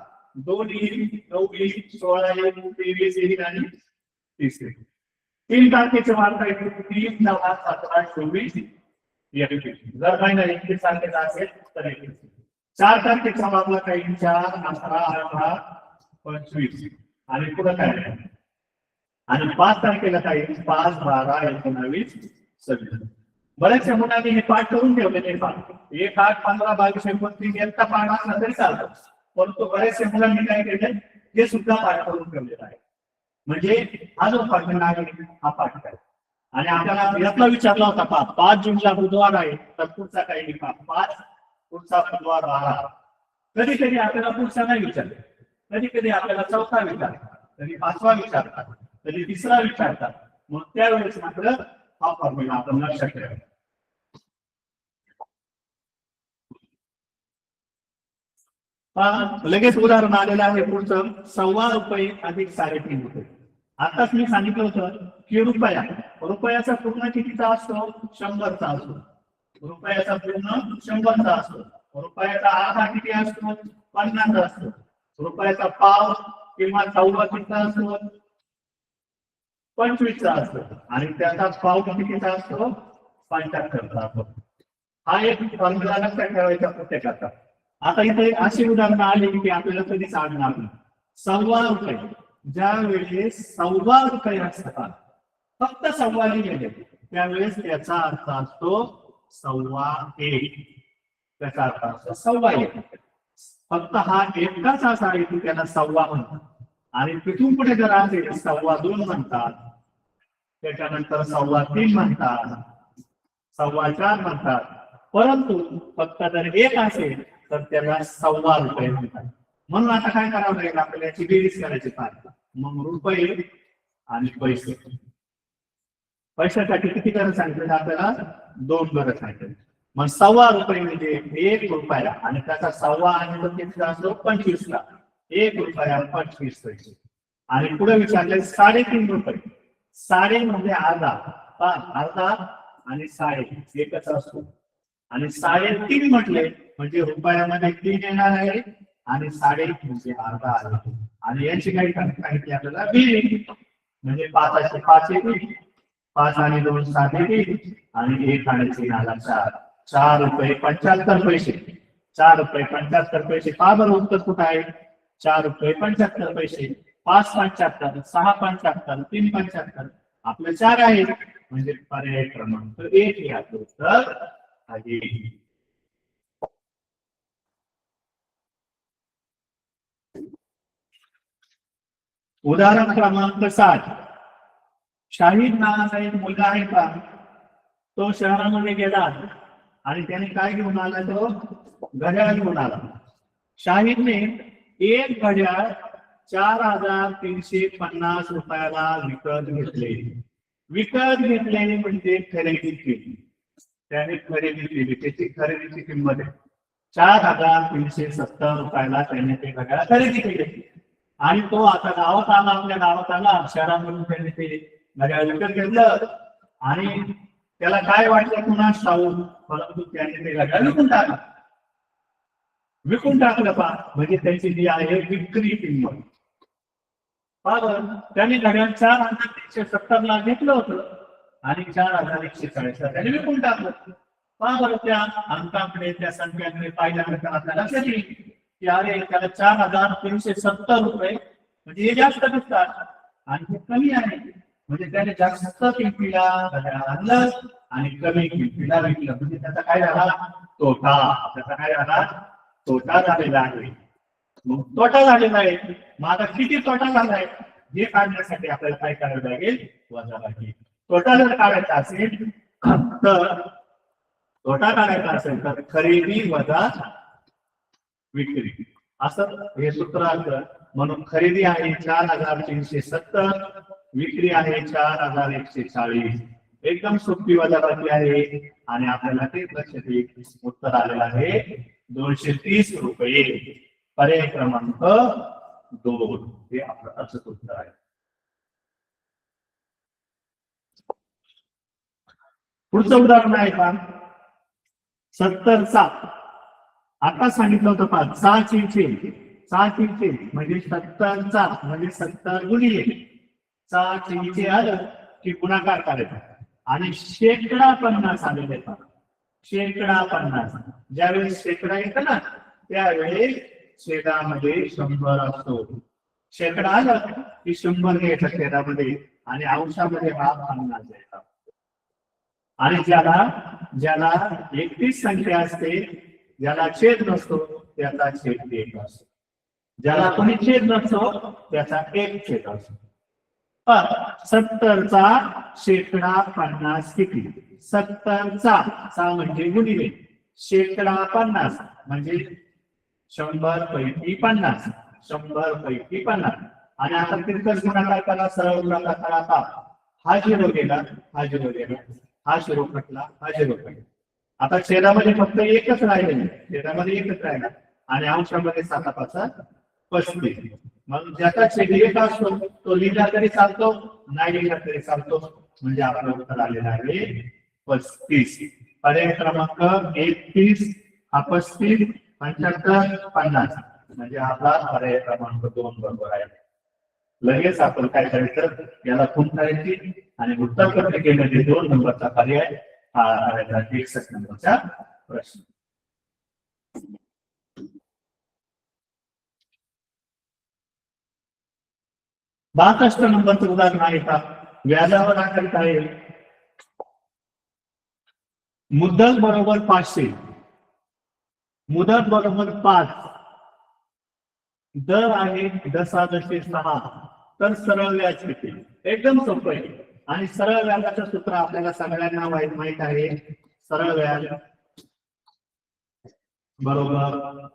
2 येईल, 9 येईल, 16 येईल, 23 येईल आणि 30 येईल. 3 तारखेचे वाढता येईल, 3, 9, 17, 24, 21. जर महिना 21 तारखेचा असेल तर 21. 4 तारखेचा वाढला काही 4, 11, 18, 25 आणि पुढे काय. आणि 5 तारखेला काही 5, 12, 19, 26. बऱ्याचशा मुलांनी हे पाठ करून ठेवलेले. 1, 8, 15, 22, 29 यांचा पाठ असला तरी चालतो, परंतु बऱ्याचशा मुलांनी काय केले हे सुद्धा पाठ करून ठेवलेला आहे. म्हणजे हा जो फॉर्म्युला आहे हा पाठ आहे. आणि आपल्याला यातला विचारला होता पहा, 5 जूनला बुधवार आहे तर पुढचा काही पहा 5, पुढचा बुधवार 12. कधी कधी आपल्याला पुढचा नाही विचारले, कधी कधी आपल्याला चौथा विचारतात, कधी 5वा विचारतात, कधी 3रा विचारतात. मग त्यावेळेस मात्र हा फॉर्म्युला आपण लक्षात ठेवायचा. लगेच उदाहरण आलेलं आहे पुढचं. ₹1.25 अधिक 3.5 रुपये. आताच मी सांगितलं होतं की रुपयाचा पूर्ण कितीचा असतो? 100चा असतो. रुपयाचा पूर्ण 100चा असतो. रुपयाचा अर्धा किती असतो? 50 असतो. रुपयाचा पाव किंवा सव्वा कितीचा असतो? 25चा असतो. आणि त्याचा पाव कितीचा असतो? 75चा असतो. हा एक फॉर्म्युला लक्षात ठेवायचा प्रत्येकाचा. आता इथे अशी उदाहरणं आली की आपल्याला कधीच आणणार नाही. सव्वा रुपये, ज्या वेळेस सव्वा रुपये असतात, फक्त सव्वा लिहिलेले, त्यावेळेस त्याचा अर्थ असतो 1.25. त्याचा अर्थ असतो 1.25. फक्त हा एकच असा आहे की त्याला सव्वा म्हणतात. आणि तिथून पुढे जर असेल 2.25 म्हणतात, त्याच्यानंतर 3.25 म्हणतात, 4.25 म्हणतात. परंतु फक्त जर एक असेल तर त्याला 1.25 रुपये म्हणतात. म्हणून आता काय करावं लागेल? आपल्याला याची बेरीज करायची पाहिजे. मग रुपये आणि पैसे. पैशासाठी किती गरज सांगितलं आपल्याला? 2 गरज सांगितलं. मग 1.25 रुपये म्हणजे 1 रुपया, आणि त्याचा 1.25 आणि तो कितीचा असतो? 25ला. 1 रुपया 25 पैसे. आणि पुढे विचारले 3.5 रुपये. 3.5 म्हणजे अर्धा. अर्धा आणि 3.5 एकच असतो. आणि 3.5 म्हटले म्हणजे रुपयामध्ये 3 येणार आहे आणि 3.5 म्हणजे अर्धा आहे. आणि याची काही सांगितली आपल्याला बेरीज. म्हणजे 5 5 येतील, 5 आणि 2 7 येतील, आणि 1 आणि 3 आला 4. 4 रुपये 75 पैसे. 4 रुपये 75 पैसे. पहा बरं उत्तर कुठं आहे? 4 रुपये 75 पैसे. 5 75, 6 75, 3 75. आपलं 4 आहे. म्हणजे पर्याय क्रमांक 1 हे आपलं उत्तर आहे. उदाहरण क्रमांक 7. शाहीद नावाचा एक मुलगा आहे का? तो शहरामध्ये गेला आणि त्याने काय घेऊन आला? तो घड्याळ घेऊन आला. शाहीदने एक घड्याळ 4,350 रुपयाला विकत घेतले. विकत घेतल्याने म्हणजे खरेदी केली. त्याने खरेदी केली. त्याची खरेदीची किंमत आहे 4,370 रुपयाला. त्याने ते घड्याळ खरेदी केले आणि तो आता गावात आला. आपल्या गावात आला. शहरामधून त्याने ते घड्याळ विकत घेतलं आणि त्याला काय वाटलं पुन्हा ठाऊक, परंतु त्याने ते घड्याळ विकून टाकलं पा. म्हणजे त्याची जी आहे विक्री किंमत. त्याने घड्याळ 4,370 ला घेतलं होतं आणि 4,140 ला त्याने विकून टाकलं. बरं, त्या अंकाकडे, त्या संख्याकडे पाहिल्यानंतर आपल्याला लक्षात येईल की अरे त्याला 4,370 रुपये म्हणजे हे जास्त दिसतात आणि हे कमी आहे. म्हणजे त्याने जास्त किमतीला घड्याळ आणलं आणि कमी किमतीला विकलं. म्हणजे त्याचा काय झाला? तोटा. त्याचा काय झाला? तोटा झालेला आहे. मग तोटा झालेला आहे. मग आता किती तोटा झालाय हे काढण्यासाठी आपल्याला काय करावं लागेल? वजाबाकी. तोटा जर काढायचा असेल तर खरेदी वजा विक्री असं हे सूत्र असतं. म्हणून खरेदी आहे 4,370, विक्री आहे 4,140. एकदम सोपी वजाबाकी आहे आणि आपल्याला ते लक्षात येईल. उत्तर आलेलं आहे 230 रुपये. पर्याय क्रमांक 2 हे आपलं असं उत्तर आहे. पुढचं उदाहरण आहे का? 70चा. आता सांगितलं होतं पहा 6 म्हणजे 70चा म्हणजे 70 गुणिले 6 आलं की गुणाकार करायचा. आणि शेकडा 50 आलेले पहा. शेकडा 50. ज्यावेळेस शेकडा येतं ना त्यावेळेस छेदामध्ये 100 असतो. शेकडा आलं की 100 घ्यायचं छेदामध्ये आणि अंशामध्ये हा 50 घ्यायचा. आणि ज्याला 31 संख्या असते, ज्याला छेद नसतो त्याचा छेद 1 असतो. ज्याला कोणी छेद नसतो त्याचा 1 छेद असतो. 70चा शेकडा 50 किती? 70चा म्हणजे गुणिले शेकडा 50 म्हणजे 100 पैकी 50. 100 पैकी 50. आणि आता तिरकस गुणाकार करा, सरळ गुणाकार करा. हा 0 गेला, हा 0 गेला, हा 0 कटला, हा 0 कटला. आता छेदामध्ये फक्त एकच राहिले. छेदामध्ये एकच राहिला आणि अंशामध्ये 7 35. मग ज्याचा छेद 1 असतो तो लिहिला तरी चालतो, नाही लिहिला तरी चालतो. म्हणजे आपलं उत्तर आलेलं आहे 35. पर्याय क्रमांक 31 हा 35, 75, 50. म्हणजे आपला पर्याय क्रमांक 2 बरोबर आहे. लगेच आपण काय करायचं, याला खूप करायची आणि उत्तर पत्रिकेमध्ये 2 नंबरचा पर्याय हा करायचा 61 नंबरचा प्रश्न. बासष्ट नंबरचं उदाहरण आहे का, व्याजावर आधारित आहे. मुद्दल बरोबर 500, मुदत बरोबर 5, दर आहे 10.6, तर सरळ व्याज किती. एकदम सोपं आहे आणि सरळ व्याजाचं सूत्र आपल्याला सगळ्यांना माहित आहे. सरळ व्याज बरोबर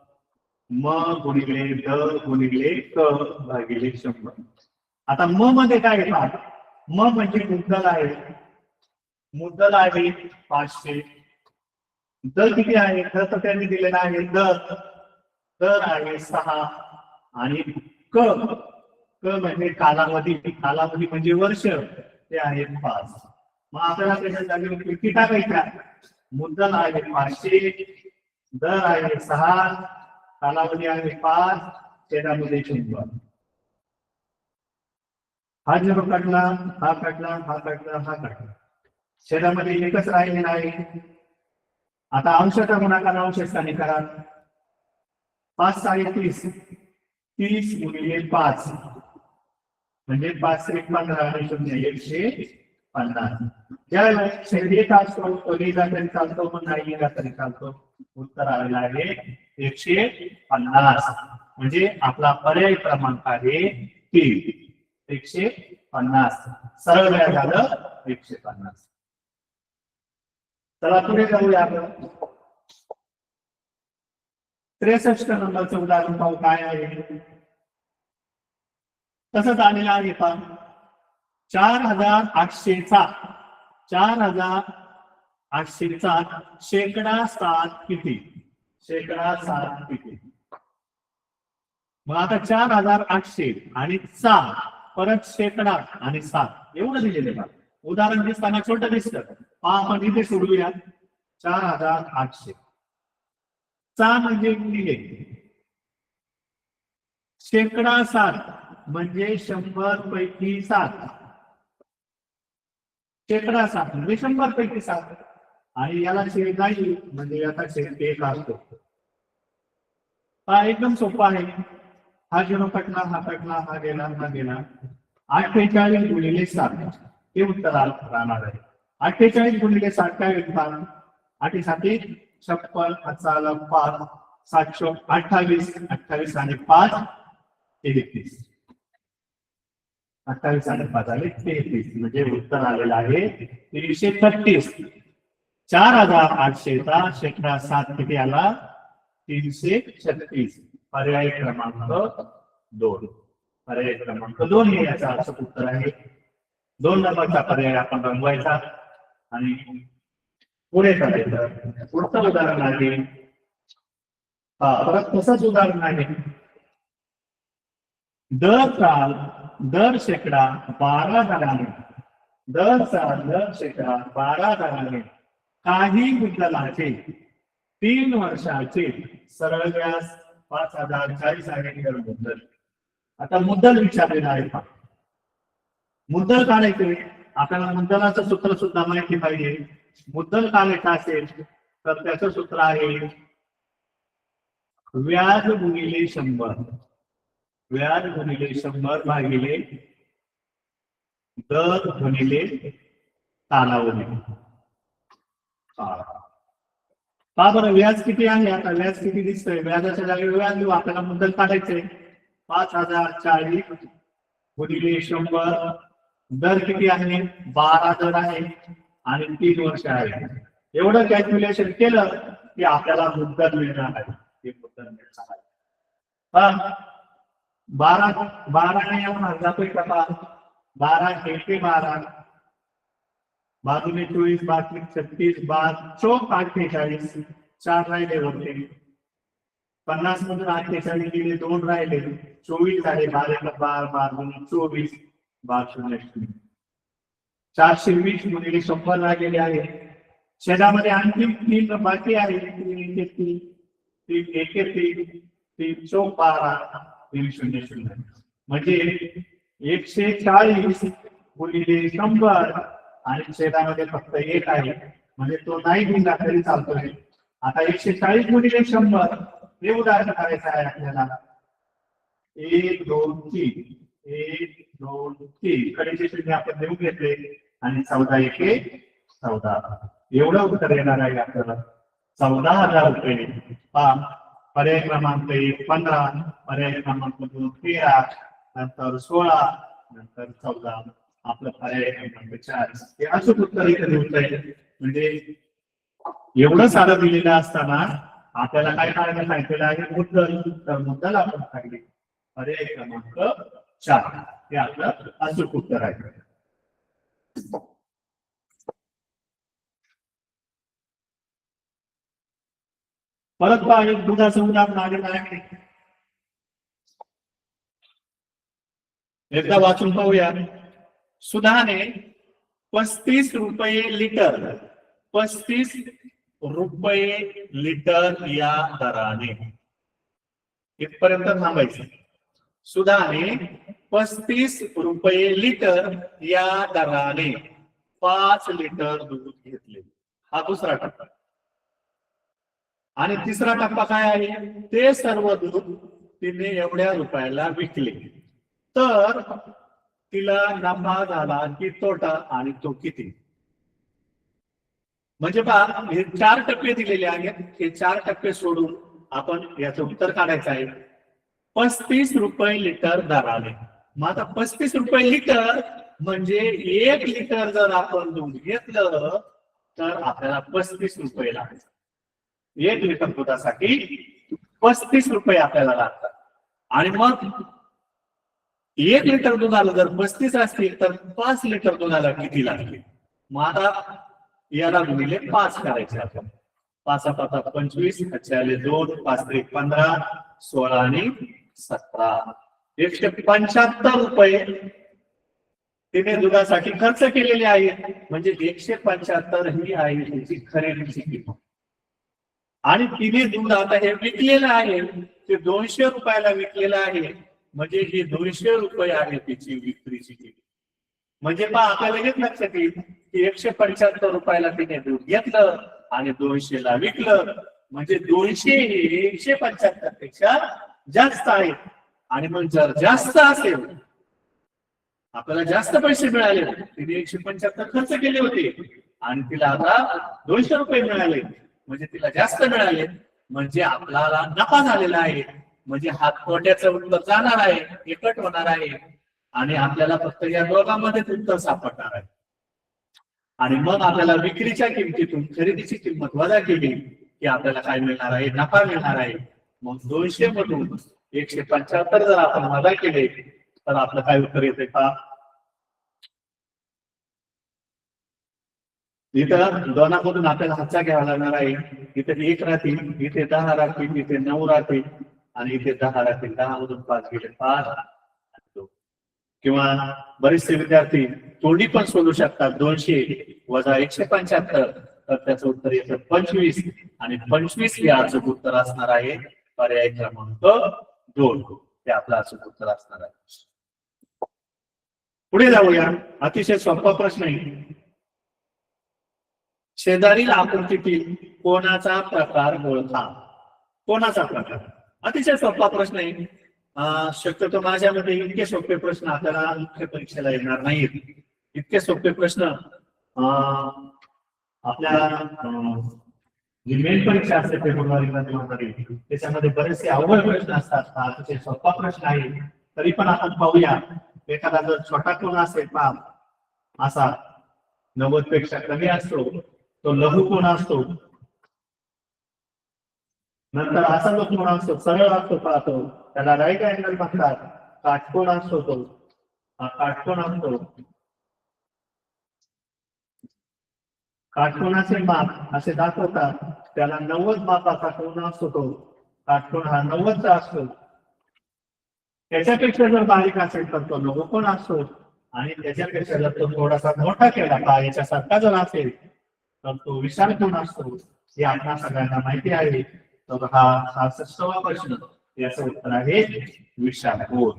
म गुणिले द गुणिले क भागिले 100. आता म मध्ये काय येतात, म म्हणजे मुद्दल आहे, मुद्दल आहे 500, दर किती आहे, दर तर त्यांनी दिलेला आहे, दर आहे 6 आणि क म्हणजे कालावधी, कालावधी म्हणजे वर्ष, ते आहे 5. मग आपल्याला त्याच्या जागी किती टाकायच्या, मुद्दल आहे 500, दर आहे 6, कालावधी आहे 5, छेदामध्ये 100. हा जर काढला, हा काढला, हा काढला, हा काढला, छेदामध्ये एकच राहिलेला आहे. आता अंशचा गुणाकार अंशस्थानी करा. 5 × 30, 30 गुणिले 5 म्हणजे 5 × 15 आणि 0 150. ज्यावेळेला छेद एक असतो तो लिहिला तरी चालतो, पण नाही लिहिला तरी चालतो. उत्तर आलेलं आहे 150. म्हणजे आपला पर्याय क्रमांक आहे 3, 150. सरळ व्याज झालं 150. चला पुढे जाऊया आपण. 63 नंबरचं उदाहरण पाहू काय आहे. तसंच आलेलं आहे का, 4800चा 4800चा शेकडा 7 किती, शेकडा 7 किती. मग आता 4800 आणि 7 परत शेकडा आणि 7 एवढं दिलेलं आहे. उदाहरण दिसताना छोटं दिसतं, आपण इथे सोडूया. 4800 चा म्हणजे गुणिले शेकडा 7 म्हणजे 100 पैकी 7, शेकडा 7 म्हणजे 100 पैकी 7 आणि याला छेद नाही म्हणजे याचा छेद 1 असतो. हा एकदम सोपा आहे. हा 0 कटला, हा कटला, हा गेला, हा गेला. 48 गुणिले 7 हे उत्तर राहणार आहे. 48 गुणिले 7 काय होईल, 8 7 56, 5 728, 28 आणि 5 33, 28 आणि 5 आले 33, म्हणजे उत्तर आलेलं आहे 336. 4800चा शेकडा 7 किती आला, 336. पर्याय क्रमांक 2. पर्याय क्रमांक 2 हे याचा अचूक उत्तर आहे. 2 नंबरचा पर्याय आपण रंगवायचा आणि पुढे चालायचं. पुढचं उदाहरण आहे, परत तसंच उदाहरण आहे. दर शेकडा 12 दराने, दर शेकडा 12 दराने काही मुद्दलाचे 3 वर्षाचे सरळ व्याज 5040 आहे मुद्दल. आता मुद्दल विचारलेला आहे का, मुद्दल काढायचे. आपल्याला मुद्दलाचं सूत्र सुद्धा माहिती पाहिजे. मुद्दल काढायचं असेल तर त्याचं सूत्र आहे व्याज गुणिले 100, व्याज गुणिले 100 भागिले दर गुणिले कालावधी. का बरं, व्याज किती आहे, आता व्याज किती दिसतंय, व्याजाच्या जागी व्याज देऊ. आपल्याला मुद्दल काढायचंय. 5040 गुणिले 100, दर किती आहे, 12 दर आहे आणि 3 वर्ष आहे. एवढं कॅल्क्युलेशन केलं की आपल्याला मुद्दल मिळणार आहे. ते मुद्दल मिळणार आहे. 12 ने आपण जातोय का, 12 1 12, बाजूने 24, 32, 36, 4 48, 4 राहिले होते. 50 मधून 48 गेले, 2 राहिले, 24 झाले. 12 12 24, 12 420 गुणिले 100 लागलेले आहे. छेदामध्ये आणखी 3 बाकी आहे, 3 1 3, 3 1 3, 3 चौक 12 3 0 0 म्हणजे 140 गुणिले 100 आणि छेदामध्ये फक्त 1 आहे म्हणजे तो नाही दिला तरी चालतोय. आता 140 गुणिले 100 हे उदाहरण करायचं आहे आपल्याला. 1 2 3 1 2 3 कडेचे शून्य आपण देऊन घेतले आणि 14 एके 14 एवढं उत्तर येणार आहे आपल्याला. 14,000 रुपये. पर्याय क्रमांक 1 15, पर्याय क्रमांक 2 13, नंतर 16, नंतर 14. आपलं पर्याय क्रमांक 4 हे अचूक उत्तर इथे देऊन जाईल. म्हणजे एवढं सारं दिलेलं असताना आपल्याला काय करायला सांगितलेलं आहे मुद्दल. तर मुद्दल आपण सांगितले पर्याय क्रमांक 4 हे आपलं अचूक उत्तर आहे. परत पाहिजे दुधाचं उदाहरण आलेलं आहे. एकदा वाचून पाहूया. सुधाने 35 रुपये लिटर 35 रुपये लिटर या दराने इथपर्यंत थांबायचं. सुधाने 35 रुपये लिटर या दराने 5 लिटर दूध घेतले. हा दुसरा टप्पा. आणि तिसरा टप्पा काय आहे ते सर्व दूध तिने एवढ्या रुपयाला विकले तर तिला नफा झाला की तोटा आणि तो किती. म्हणजे पहा हे 4 टप्पे दिलेले आहेत. हे 4 टप्पे सोडून आपण याचं उत्तर काढायचं आहे. 35 रुपये लिटर दराने. मग आता 35 रुपये लिटर म्हणजे 1 लिटर जर आपण दूध घेतलं तर आपल्याला 35 रुपये लागतात. 1 लिटर दुधासाठी 35 रुपये आपल्याला लागतात. आणि मग 1 लिटर दुधाला जर 35 असतील तर 5 लिटर दुधाला किती लागतील. मग आता याला गुणिले 5 करायचे आपण. 5 5 25 आले 2 5 3 15 16 आणि 17 175 रुपये तिने दुधासाठी खर्च केलेले आहे. म्हणजे 175 ही आहे त्याची खरेदीची किंमत. आणि तिने दूध आता हे विकलेलं आहे ते 200 रुपयाला विकलेलं आहे. म्हणजे हे 200 रुपये आहे त्याची विक्रीची किंमत. म्हणजे पहा आपल्याला लगेच लक्षात येईल की 175 रुपयाला तिने दूध घेतलं आणि 200 ला विकलं. म्हणजे 200 हे 175 पेक्षा जास्त आहे. आणि मग जर जास्त असेल आपल्याला जास्त पैसे मिळाले. तिने 175 खर्च केले होते आणि तिला आता 200 रुपये मिळाले म्हणजे तिला जास्त मिळाले. म्हणजे आपल्याला नफा झालेला आहे. म्हणजे हा तोट्याचं उत्तर जाणार आहे एकट होणार आहे. आणि आपल्याला फक्त या दोघांमध्ये उत्तर सापडणार आहे. आणि मग आपल्याला विक्रीच्या किमतीतून खरेदीची किंमत वजा केली की आपल्याला काय मिळणार आहे नफा मिळणार आहे. मग 200 मधून 175 जर आपण वजा केले तर आपलं काय उत्तर येते का. इथं दोनामधून आपल्याला हातचा घ्यावा लागणार आहे. इथे 1 राहतील, इथे 10 राहतील, इथे 9 राहतील आणि इथे 10 राहतील. 10 मधून 5 गेले 5. किंवा बरेचसे विद्यार्थी तोंडी पण शोधू शकतात. 200 वजा 175 तर त्याचं उत्तर येतं 25 आणि 25 हे अचूक उत्तर असणार आहे. पर्याय क्रमांक 2 ते आपलं अचूक उत्तर असणार आहे. पुढे जाऊया. अतिशय सोपा प्रश्न आहे. शेजारील आकृतीतील कोणाचा प्रकार ओळखा. कोणाचा प्रकार. अतिशय सोपा प्रश्न आहे. शक्यतो माझ्यामध्ये इतके सोपे प्रश्न आपल्याला मुख्य परीक्षेला येणार नाहीत. इतके सोपे प्रश्न आपल्या जी मेन परीक्षा असते फेब्रुवारीमध्ये होणारी त्याच्यामध्ये बरेचसे अवघड प्रश्न असतात. अतिशय सोपा प्रश्न आहे तरी पण आपण पाहूया. एखादा जर छोटा कोण असेल पहा असा 90 पेक्षा कमी असतो तो लघु कोण असतो. नंतर असा जो कोण असतो सरळ असतो पाहतो त्याला राईट अँगल म्हणतात. काटकोण असतो तो हा काटकोण असतो. काटकोणाचे माप असे दाखवतात त्याला 90 मापाचा कोण असतो तो काटकोण हा 90चा असतो. त्याच्यापेक्षा जर बारीक असेल तर तो लघु कोण असतो. आणि त्याच्यापेक्षा जर तो थोडासा मोठा केला का याच्यासारखा जर असेल तर तो विशाल कोण असतो. हे आपल्या सगळ्यांना माहिती आहे. तर हा 66वा प्रश्न याचं उत्तर आहे विषाकोर.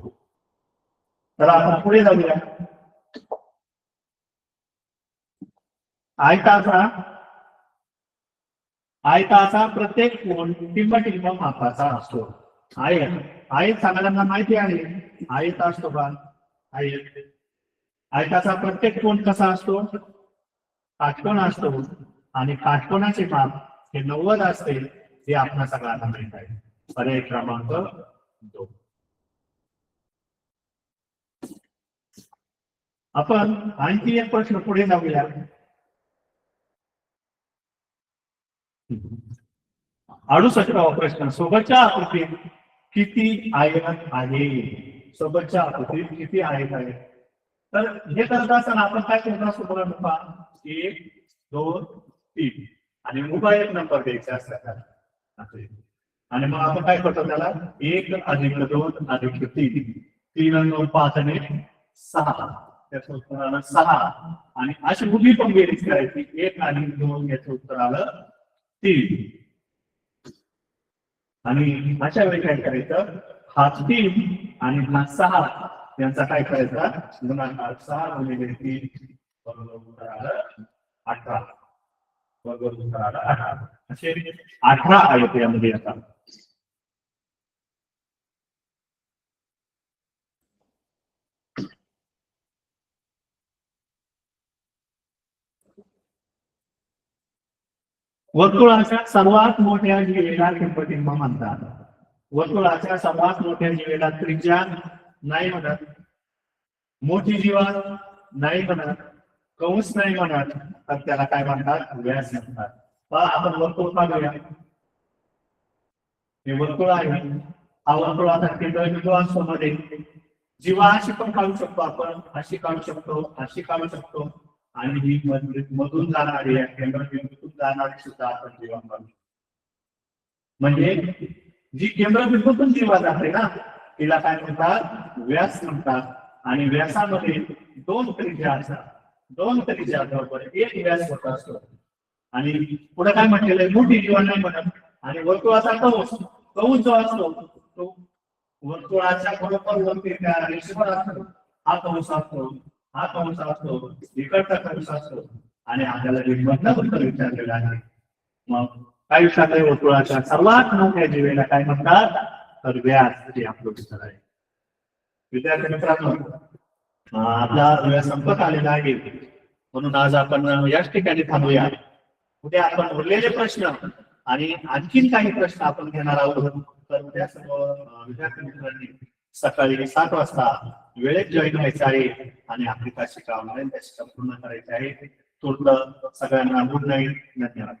तर आपण पुढे जाऊया. आयताचा प्रत्येक कोन टिंब मापाचा असतो. आयत सगळ्यांना माहिती आहे. आयत असतो का? आयताचा प्रत्येक कोन कसा असतो? काटकोन असतो. आणि काटकोनाचे माप हे 90 असते, हे आपल्या सगळ्यांना माहित आहे. पर्याय क्रमांक 2. आपण आणखी एक प्रश्न पुढे जाऊया. 68वा प्रश्न. सोबतच्या आकृतीत किती आयत आहे? सोबतच्या आकृतीत किती आयत आहे? तर हे करत असताना आपण काय करतो? सोबत मुखा 1 2 3 आणि मुखा एक नंबर द्यायचा असतात. आणि मग आपण काय करतो? त्याला 1 अधिक 2 अधिक 3 3 आणि 9 5 आणि 6 त्याचं उत्तर आलं 6. आणि अशी उभी पण बेरीज करायची. 1 आणि 2 याचं उत्तर आलं 3. आणि अशा वेळी काय करायचं? हा 3 आणि हा 6 यांचा काय करायचा? गुणाकार 6 गुणिले 3 बरोबर उत्तर आलं 18. बरोबर उत्तर आलं 18. असे 18 आयत यामध्ये येतात. वर्तुळाच्या सर्वात मोठ्या जीवेला टिंब म्हणतात. वर्तुळाच्या सर्वात मोठ्या जीवेला त्रिज्या नाही म्हणत, मोठी जीवा नाही म्हणत, कंस नाही म्हणत, तर त्याला काय म्हणतात? व्यास म्हणतात. आपण वर्तुळ काढूया. हे वर्तुळ आहे. हा वर्तुळाचा केंद्रबिंदू असतो मध्ये. जीवा अशी पण काढू शकतो आपण, अशी काढू शकतो, अशी काढू शकतो. आणि ही मधून जाणारी केंद्रबिंदूतून जाणारी सुद्धा आपण जीवा काढू शकतो. म्हणजे जी केंद्रबिंदूतून जीवा जाते ना, तिला काय म्हणतात? व्यास म्हणतात. आणि व्यासामध्ये 2 त्रिज्या असतात. 2 त्रिज्या बरोबर 1 व्यास होत असतो. आणि पुढे काय म्हटलेलं आहे? मोठी जीवा नाही म्हणत. आणि वर्तुळाचा कंस जो असतो तो वर्तुळाच्या बरोबर वरती त्या रेषेवर असतो. हा कंस असतो, हा कंस असतो, इकडचा कंस असतो. आणि आपल्याला उत्तर विचारलेलं आहे. मग काय विचारलंय? वर्तुळाच्या सर्वात मोठ्या जीवेला काय म्हणतात? तर व्यास. हे आपलं उत्तर आहे. विद्यार्थी मित्रांनो, आपला वेळ संपत आलेला आहे, म्हणून आज आपण याच ठिकाणी थांबूया. उद्या आपण उरलेले प्रश्न आणि आणखीन काही प्रश्न आपण घेणार आहोत. तर उद्या सर्व विद्यार्थी मित्रांनी सकाळी 7 वाजता वेळेत जॉईन व्हायचं आहे आणि आपली तासिका ऑनलाईन तासिका पूर्ण करायची आहे. तुर्त सगळ्यांना गुड नाईट. धन्यवाद.